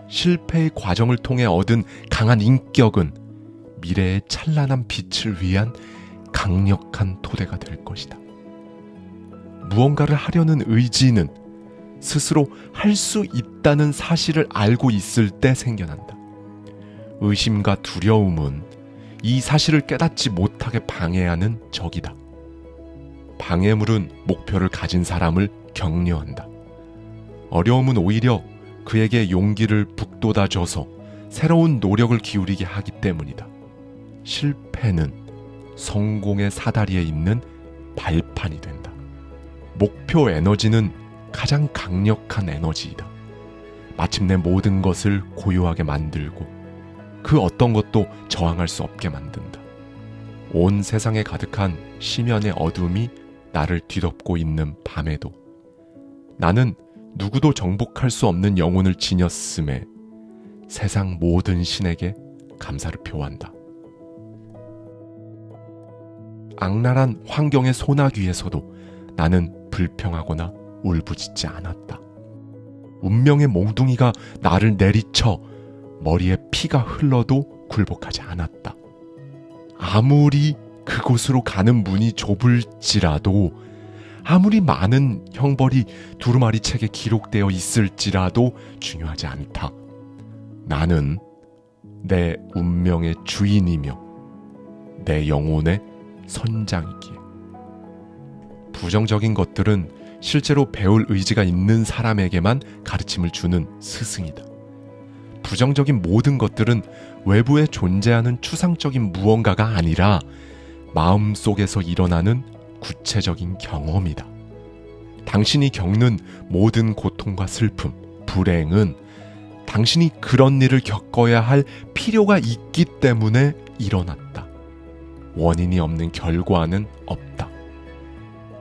실패의 과정을 통해 얻은 강한 인격은 미래의 찬란한 빛을 위한 강력한 토대가 될 것이다. 무언가를 하려는 의지는 스스로 할 수 있다는 사실을 알고 있을 때 생겨난다. 의심과 두려움은 이 사실을 깨닫지 못하게 방해하는 적이다. 방해물은 목표를 가진 사람을 격려한다. 어려움은 오히려 그에게 용기를 북돋아줘서 새로운 노력을 기울이게 하기 때문이다. 실패는 성공의 사다리에 있는 발판이 된다. 목표 에너지는 가장 강력한 에너지이다. 마침내 모든 것을 고요하게 만들고 그 어떤 것도 저항할 수 없게 만든다. 온 세상에 가득한 심연의 어둠이 나를 뒤덮고 있는 밤에도 나는 누구도 정복할 수 없는 영혼을 지녔음에 세상 모든 신에게 감사를 표한다. 악랄한 환경의 소나기에서도 나는 불평하거나 울부짖지 않았다. 운명의 몽둥이가 나를 내리쳐 머리에 피가 흘러도 굴복하지 않았다. 아무리 그곳으로 가는 문이 좁을지라도, 아무리 많은 형벌이 두루마리 책에 기록되어 있을지라도 중요하지 않다. 나는 내 운명의 주인이며 내 영혼의 선장이기에. 부정적인 것들은 실제로 배울 의지가 있는 사람에게만 가르침을 주는 스승이다. 부정적인 모든 것들은 외부에 존재하는 추상적인 무언가가 아니라 마음속에서 일어나는 구체적인 경험이다. 당신이 겪는 모든 고통과 슬픔, 불행은 당신이 그런 일을 겪어야 할 필요가 있기 때문에 일어났다. 원인이 없는 결과는 없다.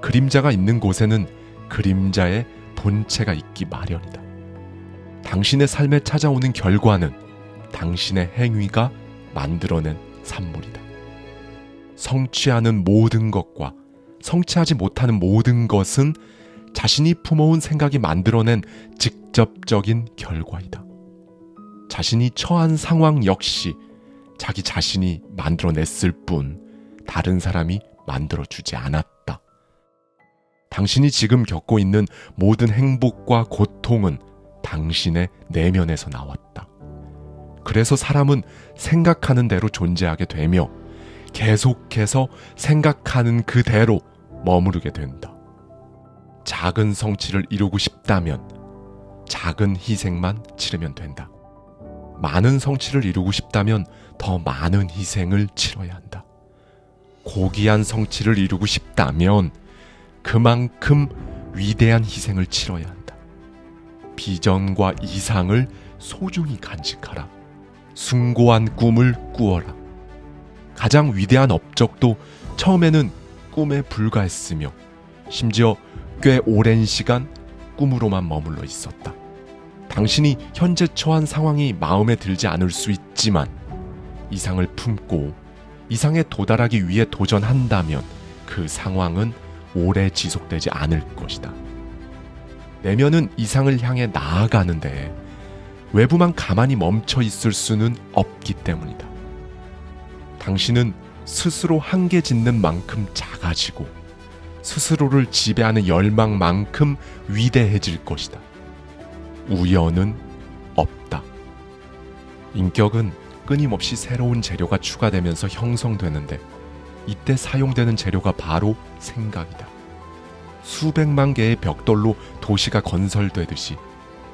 그림자가 있는 곳에는 그림자의 본체가 있기 마련이다. 당신의 삶에 찾아오는 결과는 당신의 행위가 만들어낸 산물이다. 성취하는 모든 것과 성취하지 못하는 모든 것은 자신이 품어온 생각이 만들어낸 직접적인 결과이다. 자신이 처한 상황 역시 자기 자신이 만들어냈을 뿐 다른 사람이 만들어주지 않았다. 당신이 지금 겪고 있는 모든 행복과 고통은 당신의 내면에서 나왔다. 그래서 사람은 생각하는 대로 존재하게 되며 계속해서 생각하는 그대로 머무르게 된다. 작은 성취를 이루고 싶다면 작은 희생만 치르면 된다. 많은 성취를 이루고 싶다면 더 많은 희생을 치러야 한다. 고귀한 성취를 이루고 싶다면 그만큼 위대한 희생을 치러야 한다. 비전과 이상을 소중히 간직하라. 숭고한 꿈을 꾸어라. 가장 위대한 업적도 처음에는 꿈에 불과했으며 심지어 꽤 오랜 시간 꿈으로만 머물러 있었다. 당신이 현재 처한 상황이 마음에 들지 않을 수 있지만 이상을 품고 이상에 도달하기 위해 도전한다면 그 상황은 오래 지속되지 않을 것이다. 내면은 이상을 향해 나아가는데 외부만 가만히 멈춰 있을 수는 없기 때문이다. 당신은 스스로 한계 짓는 만큼 작아지고 스스로를 지배하는 열망만큼 위대해질 것이다. 우연은 없다. 인격은 끊임없이 새로운 재료가 추가되면서 형성되는데 이때 사용되는 재료가 바로 생각이다. 수백만 개의 벽돌로 도시가 건설되듯이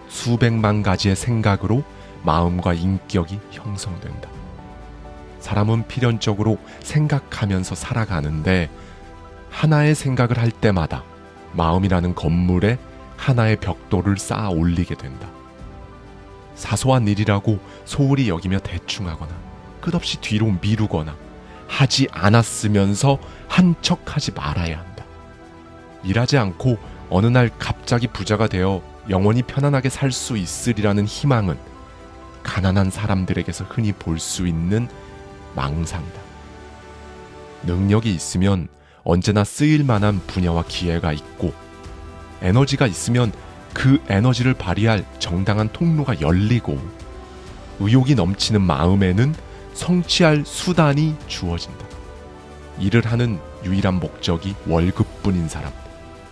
수백만 가지의 생각으로 마음과 인격이 형성된다. 사람은 필연적으로 생각하면서 살아가는데 하나의 생각을 할 때마다 마음이라는 건물에 하나의 벽돌을 쌓아 올리게 된다. 사소한 일이라고 소홀히 여기며 대충하거나 끝없이 뒤로 미루거나 하지 않았으면서 한 척하지 말아야 한다. 일하지 않고 어느 날 갑자기 부자가 되어 영원히 편안하게 살 수 있으리라는 희망은 가난한 사람들에게서 흔히 볼 수 있는 망상이다. 능력이 있으면 언제나 쓰일 만한 분야와 기회가 있고 에너지가 있으면 그 에너지를 발휘할 정당한 통로가 열리고 의욕이 넘치는 마음에는 성취할 수단이 주어진다. 일을 하는 유일한 목적이 월급뿐인 사람,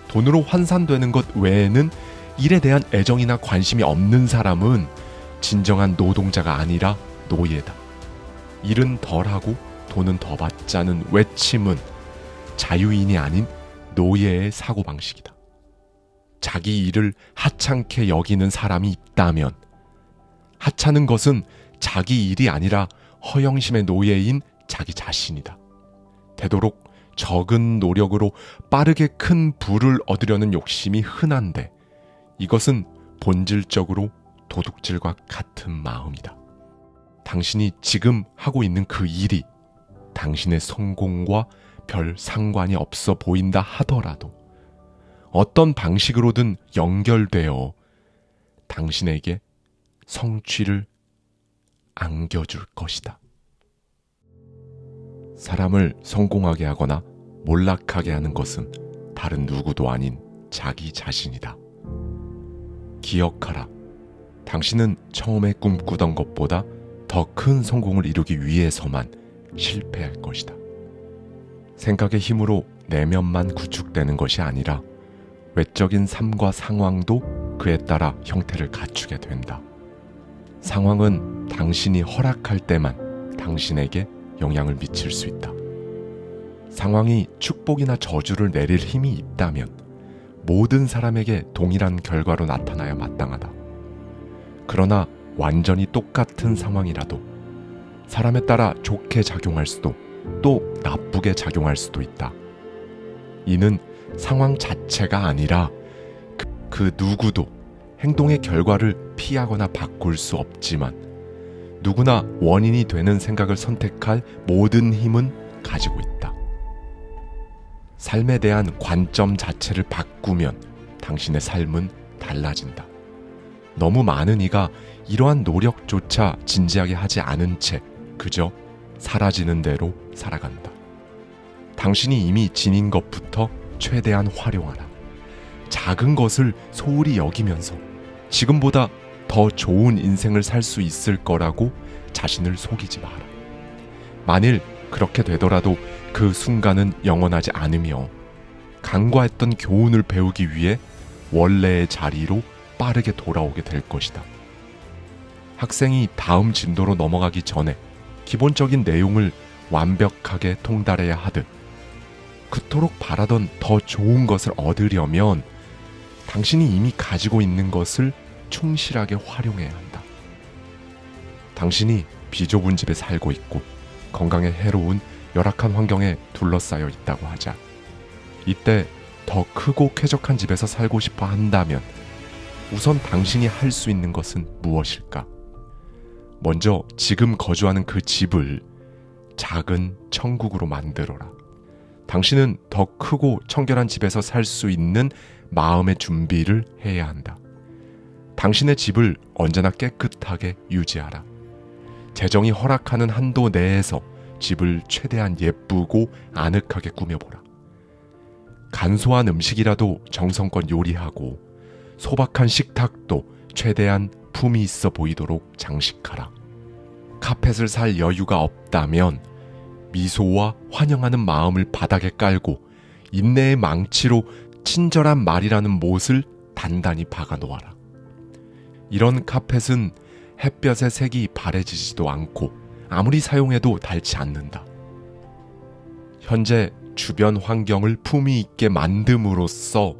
돈으로 환산되는 것 외에는 일에 대한 애정이나 관심이 없는 사람은 진정한 노동자가 아니라 노예다. 일은 덜하고 돈은 더 받자는 외침은 자유인이 아닌 노예의 사고방식이다. 자기 일을 하찮게 여기는 사람이 있다면 하찮은 것은 자기 일이 아니라 허영심의 노예인 자기 자신이다. 되도록 적은 노력으로 빠르게 큰 부를 얻으려는 욕심이 흔한데 이것은 본질적으로 도둑질과 같은 마음이다. 당신이 지금 하고 있는 그 일이 당신의 성공과 별 상관이 없어 보인다 하더라도 어떤 방식으로든 연결되어 당신에게 성취를 안겨줄 것이다. 사람을 성공하게 하거나 몰락하게 하는 것은 다른 누구도 아닌 자기 자신이다. 기억하라. 당신은 처음에 꿈꾸던 것보다 더 큰 성공을 이루기 위해서만 실패할 것이다. 생각의 힘으로 내면만 구축되는 것이 아니라 외적인 삶과 상황도 그에 따라 형태를 갖추게 된다. 상황은 당신이 허락할 때만 당신에게 영향을 미칠 수 있다. 상황이 축복이나 저주를 내릴 힘이 있다면 모든 사람에게 동일한 결과로 나타나야 마땅하다. 그러나 완전히 똑같은 상황이라도 사람에 따라 좋게 작용할 수도 또 나쁘게 작용할 수도 있다. 이는 상황 자체가 아니라 그 누구도 행동의 결과를 피하거나 바꿀 수 없지만 누구나 원인이 되는 생각을 선택할 모든 힘은 가지고 있다. 삶에 대한 관점 자체를 바꾸면 당신의 삶은 달라진다. 너무 많은 이가 이러한 노력조차 진지하게 하지 않은 채 그저 사라지는 대로 살아간다. 당신이 이미 지닌 것부터 최대한 활용하라. 작은 것을 소홀히 여기면서 지금보다 더 좋은 인생을 살 수 있을 거라고 자신을 속이지 마라. 만일 그렇게 되더라도 그 순간은 영원하지 않으며 간과했던 교훈을 배우기 위해 원래의 자리로 빠르게 돌아오게 될 것이다. 학생이 다음 진도로 넘어가기 전에 기본적인 내용을 완벽하게 통달해야 하듯 그토록 바라던 더 좋은 것을 얻으려면 당신이 이미 가지고 있는 것을 충실하게 활용해야 한다. 당신이 비좁은 집에 살고 있고 건강에 해로운 열악한 환경에 둘러싸여 있다고 하자. 이때 더 크고 쾌적한 집에서 살고 싶어 한다면 우선 당신이 할 수 있는 것은 무엇일까? 먼저 지금 거주하는 그 집을 작은 천국으로 만들어라. 당신은 더 크고 청결한 집에서 살 수 있는 마음의 준비를 해야 한다. 당신의 집을 언제나 깨끗하게 유지하라. 재정이 허락하는 한도 내에서 집을 최대한 예쁘고 아늑하게 꾸며보라. 간소한 음식이라도 정성껏 요리하고 소박한 식탁도 최대한 품이 있어 보이도록 장식하라. 카펫을 살 여유가 없다면 미소와 환영하는 마음을 바닥에 깔고 인내의 망치로 친절한 말이라는 못을 단단히 박아 놓아라. 이런 카펫은 햇볕의 색이 바래지지도 않고 아무리 사용해도 닳지 않는다. 현재 주변 환경을 품위 있게 만듦으로써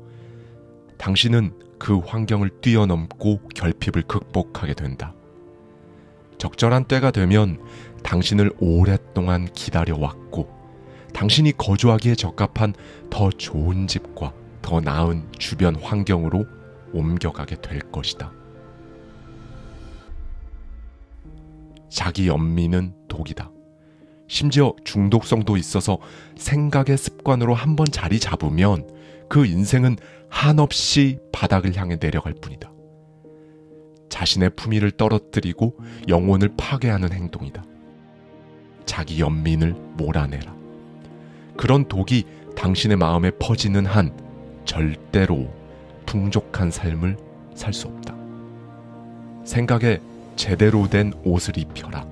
당신은 그 환경을 뛰어넘고 결핍을 극복하게 된다. 적절한 때가 되면 당신을 오랫동안 기다려왔고 당신이 거주하기에 적합한 더 좋은 집과 더 나은 주변 환경으로 옮겨가게 될 것이다. 자기 연민은 독이다. 심지어 중독성도 있어서 생각의 습관으로 한번 자리 잡으면 그 인생은 한없이 바닥을 향해 내려갈 뿐이다. 자신의 품위를 떨어뜨리고 영혼을 파괴하는 행동이다. 자기 연민을 몰아내라. 그런 독이 당신의 마음에 퍼지는 한 절대로 풍족한 삶을 살 수 없다. 생각에 제대로 된 옷을 입혀라.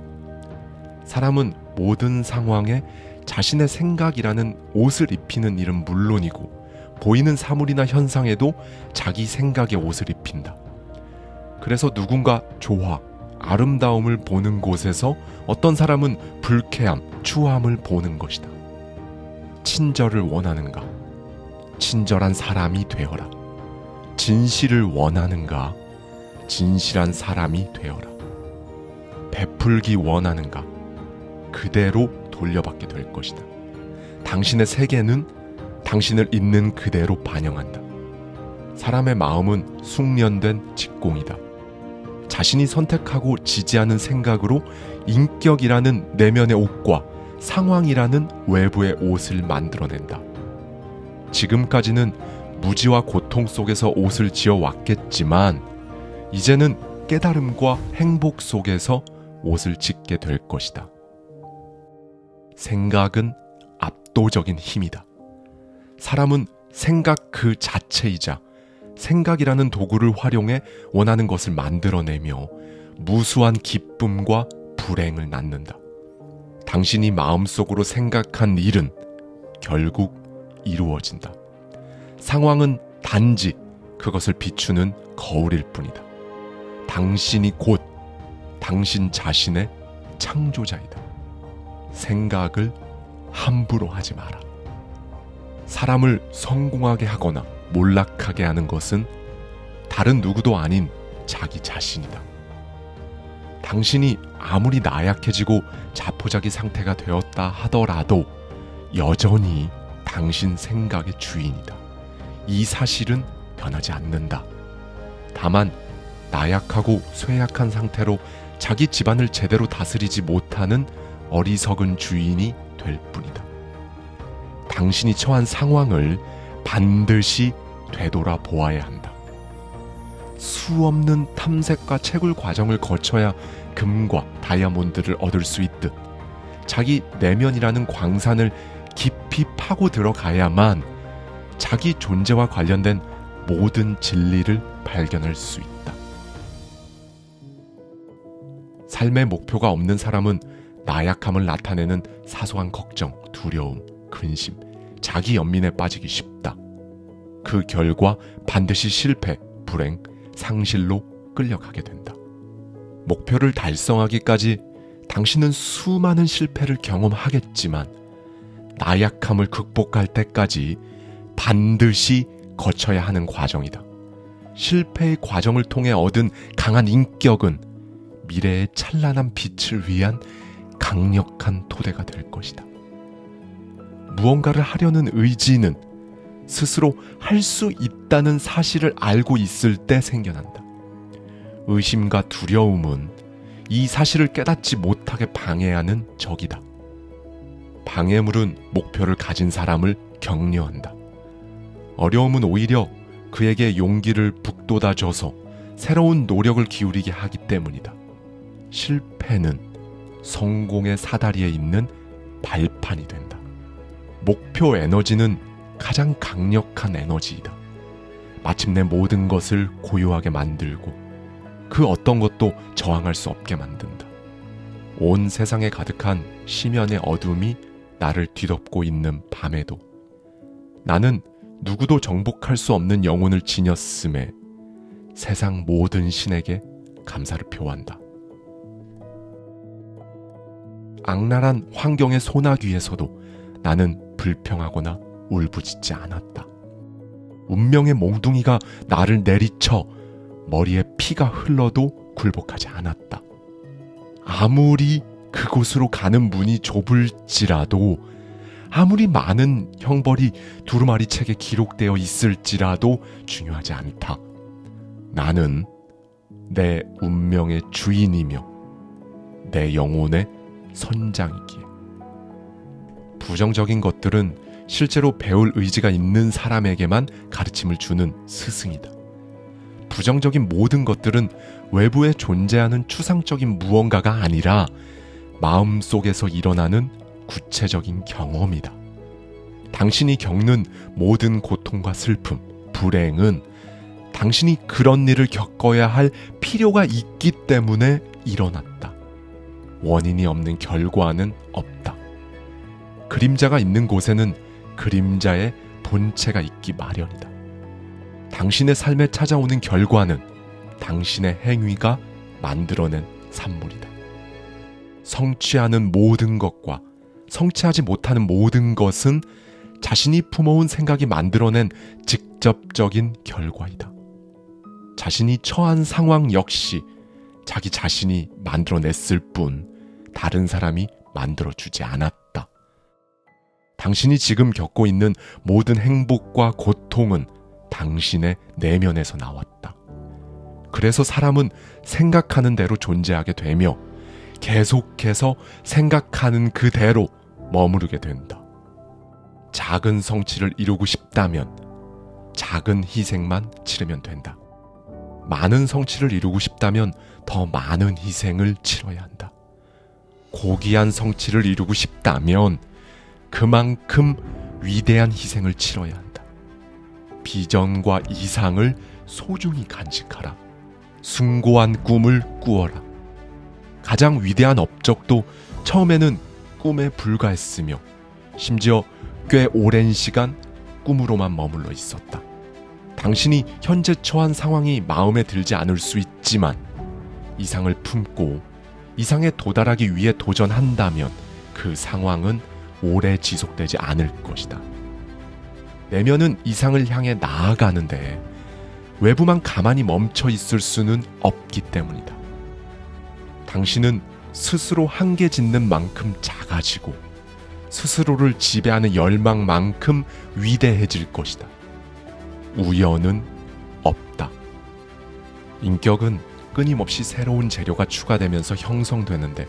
사람은 모든 상황에 자신의 생각이라는 옷을 입히는 일은 물론이고 보이는 사물이나 현상에도 자기 생각의 옷을 입힌다. 그래서 누군가 조화, 아름다움을 보는 곳에서 어떤 사람은 불쾌함, 추함을 보는 것이다. 친절을 원하는가? 친절한 사람이 되어라. 진실을 원하는가? 진실한 사람이 되어라. 베풀기 원하는가? 그대로 돌려받게 될 것이다. 당신의 세계는 당신을 있는 그대로 반영한다. 사람의 마음은 숙련된 직공이다. 자신이 선택하고 지지하는 생각으로 인격이라는 내면의 옷과 상황이라는 외부의 옷을 만들어낸다. 지금까지는 무지와 고통 속에서 옷을 지어왔겠지만 이제는 깨달음과 행복 속에서 옷을 짓게 될 것이다. 생각은 압도적인 힘이다. 사람은 생각 그 자체이자 생각이라는 도구를 활용해 원하는 것을 만들어내며 무수한 기쁨과 불행을 낳는다. 당신이 마음속으로 생각한 일은 결국 이루어진다. 상황은 단지 그것을 비추는 거울일 뿐이다. 당신이 곧 당신 자신의 창조자이다. 생각을 함부로 하지 마라. 사람을 성공하게 하거나 몰락하게 하는 것은 다른 누구도 아닌 자기 자신이다. 당신이 아무리 나약해지고 자포자기 상태가 되었다 하더라도 여전히 당신 생각의 주인이다. 이 사실은 변하지 않는다. 다만 나약하고 쇠약한 상태로 자기 집안을 제대로 다스리지 못하는 어리석은 주인이 될 뿐이다. 당신이 처한 상황을 반드시 되돌아보아야 한다. 수없는 탐색과 채굴 과정을 거쳐야 금과 다이아몬드를 얻을 수 있듯 자기 내면이라는 광산을 깊이 파고 들어가야만 자기 존재와 관련된 모든 진리를 발견할 수 있다. 삶의 목표가 없는 사람은 나약함을 나타내는 사소한 걱정, 두려움, 근심, 자기 연민에 빠지기 쉽다. 그 결과 반드시 실패, 불행, 상실로 끌려가게 된다. 목표를 달성하기까지 당신은 수많은 실패를 경험하겠지만 나약함을 극복할 때까지 반드시 거쳐야 하는 과정이다. 실패의 과정을 통해 얻은 강한 인격은 미래의 찬란한 빛을 위한 강력한 토대가 될 것이다. 무언가를 하려는 의지는 스스로 할 수 있다는 사실을 알고 있을 때 생겨난다. 의심과 두려움은 이 사실을 깨닫지 못하게 방해하는 적이다. 방해물은 목표를 가진 사람을 격려한다. 어려움은 오히려 그에게 용기를 북돋아줘서 새로운 노력을 기울이게 하기 때문이다. 실패는 성공의 사다리에 있는 발판이 된다. 목표 에너지는 가장 강력한 에너지이다. 마침내 모든 것을 고요하게 만들고 그 어떤 것도 저항할 수 없게 만든다. 온 세상에 가득한 심연의 어둠이 나를 뒤덮고 있는 밤에도 나는 누구도 정복할 수 없는 영혼을 지녔음에 세상 모든 신에게 감사를 표한다. 악랄한 환경의 소나기에서도 나는 불평하거나 울부짖지 않았다. 운명의 몽둥이가 나를 내리쳐 머리에 피가 흘러도 굴복하지 않았다. 아무리 그곳으로 가는 문이 좁을지라도, 아무리 많은 형벌이 두루마리 책에 기록되어 있을지라도 중요하지 않다. 나는 내 운명의 주인이며 내 영혼의 선장이기에. 부정적인 것들은 실제로 배울 의지가 있는 사람에게만 가르침을 주는 스승이다. 부정적인 모든 것들은 외부에 존재하는 추상적인 무언가가 아니라 마음속에서 일어나는 구체적인 경험이다. 당신이 겪는 모든 고통과 슬픔, 불행은 당신이 그런 일을 겪어야 할 필요가 있기 때문에 일어났다. 원인이 없는 결과는 없다. 그림자가 있는 곳에는 그림자의 본체가 있기 마련이다. 당신의 삶에 찾아오는 결과는 당신의 행위가 만들어낸 산물이다. 성취하는 모든 것과 성취하지 못하는 모든 것은 자신이 품어온 생각이 만들어낸 직접적인 결과이다. 자신이 처한 상황 역시 자기 자신이 만들어냈을 뿐 다른 사람이 만들어주지 않았다. 당신이 지금 겪고 있는 모든 행복과 고통은 당신의 내면에서 나왔다. 그래서 사람은 생각하는 대로 존재하게 되며 계속해서 생각하는 그대로 머무르게 된다. 작은 성취를 이루고 싶다면 작은 희생만 치르면 된다. 많은 성취를 이루고 싶다면 더 많은 희생을 치러야 한다. 고귀한 성취를 이루고 싶다면 그만큼 위대한 희생을 치러야 한다. 비전과 이상을 소중히 간직하라. 숭고한 꿈을 꾸어라. 가장 위대한 업적도 처음에는 꿈에 불과했으며 심지어 꽤 오랜 시간 꿈으로만 머물러 있었다. 당신이 현재 처한 상황이 마음에 들지 않을 수 있지만 이상을 품고 이상에 도달하기 위해 도전한다면 그 상황은 오래 지속되지 않을 것이다. 내면은 이상을 향해 나아가는데 외부만 가만히 멈춰 있을 수는 없기 때문이다. 당신은 스스로 한계 짓는 만큼 작아지고 스스로를 지배하는 열망만큼 위대해질 것이다. 우연은 없다. 인격은 끊임없이 새로운 재료가 추가되면서 형성되는데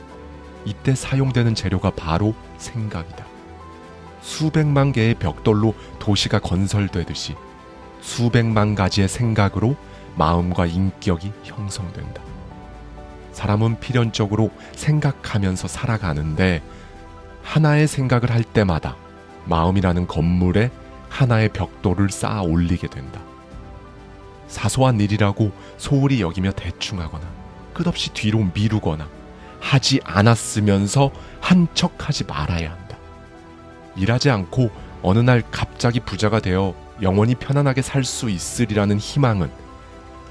이때 사용되는 재료가 바로 생각이다. 수백만 개의 벽돌로 도시가 건설되듯이 수백만 가지의 생각으로 마음과 인격이 형성된다. 사람은 필연적으로 생각하면서 살아가는데 하나의 생각을 할 때마다 마음이라는 건물에 하나의 벽돌을 쌓아 올리게 된다. 사소한 일이라고 소홀히 여기며 대충하거나 끝없이 뒤로 미루거나 하지 않았으면서 한 척하지 말아야 한다. 일하지 않고 어느 날 갑자기 부자가 되어 영원히 편안하게 살 수 있으리라는 희망은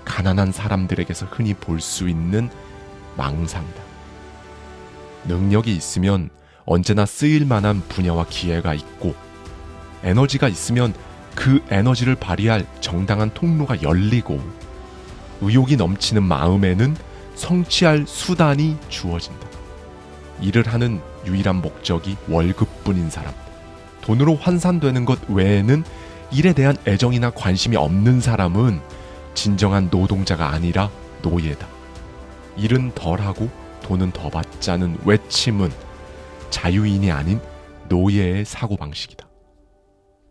가난한 사람들에게서 흔히 볼 수 있는 망상이다. 능력이 있으면 언제나 쓰일 만한 분야와 기회가 있고 에너지가 있으면 그 에너지를 발휘할 정당한 통로가 열리고 의욕이 넘치는 마음에는 성취할 수단이 주어진다. 일을 하는 유일한 목적이 월급뿐인 사람, 돈으로 환산되는 것 외에는 일에 대한 애정이나 관심이 없는 사람은 진정한 노동자가 아니라 노예다. 일은 덜하고 돈은 더 받자는 외침은 자유인이 아닌 노예의 사고방식이다.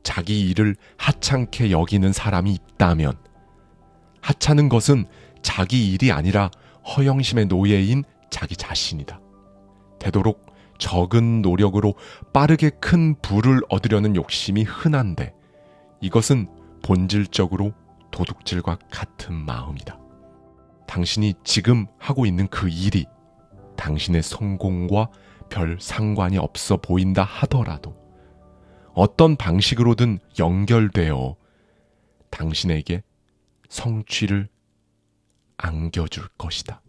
자기 일을 하찮게 여기는 사람이 있다면 하찮은 것은 자기 일이 아니라 허영심의 노예인 자기 자신이다. 되도록 적은 노력으로 빠르게 큰 부를 얻으려는 욕심이 흔한데 이것은 본질적으로 도둑질과 같은 마음이다. 당신이 지금 하고 있는 그 일이 당신의 성공과 별 상관이 없어 보인다 하더라도 어떤 방식으로든 연결되어 당신에게 성취를 안겨줄 것이다.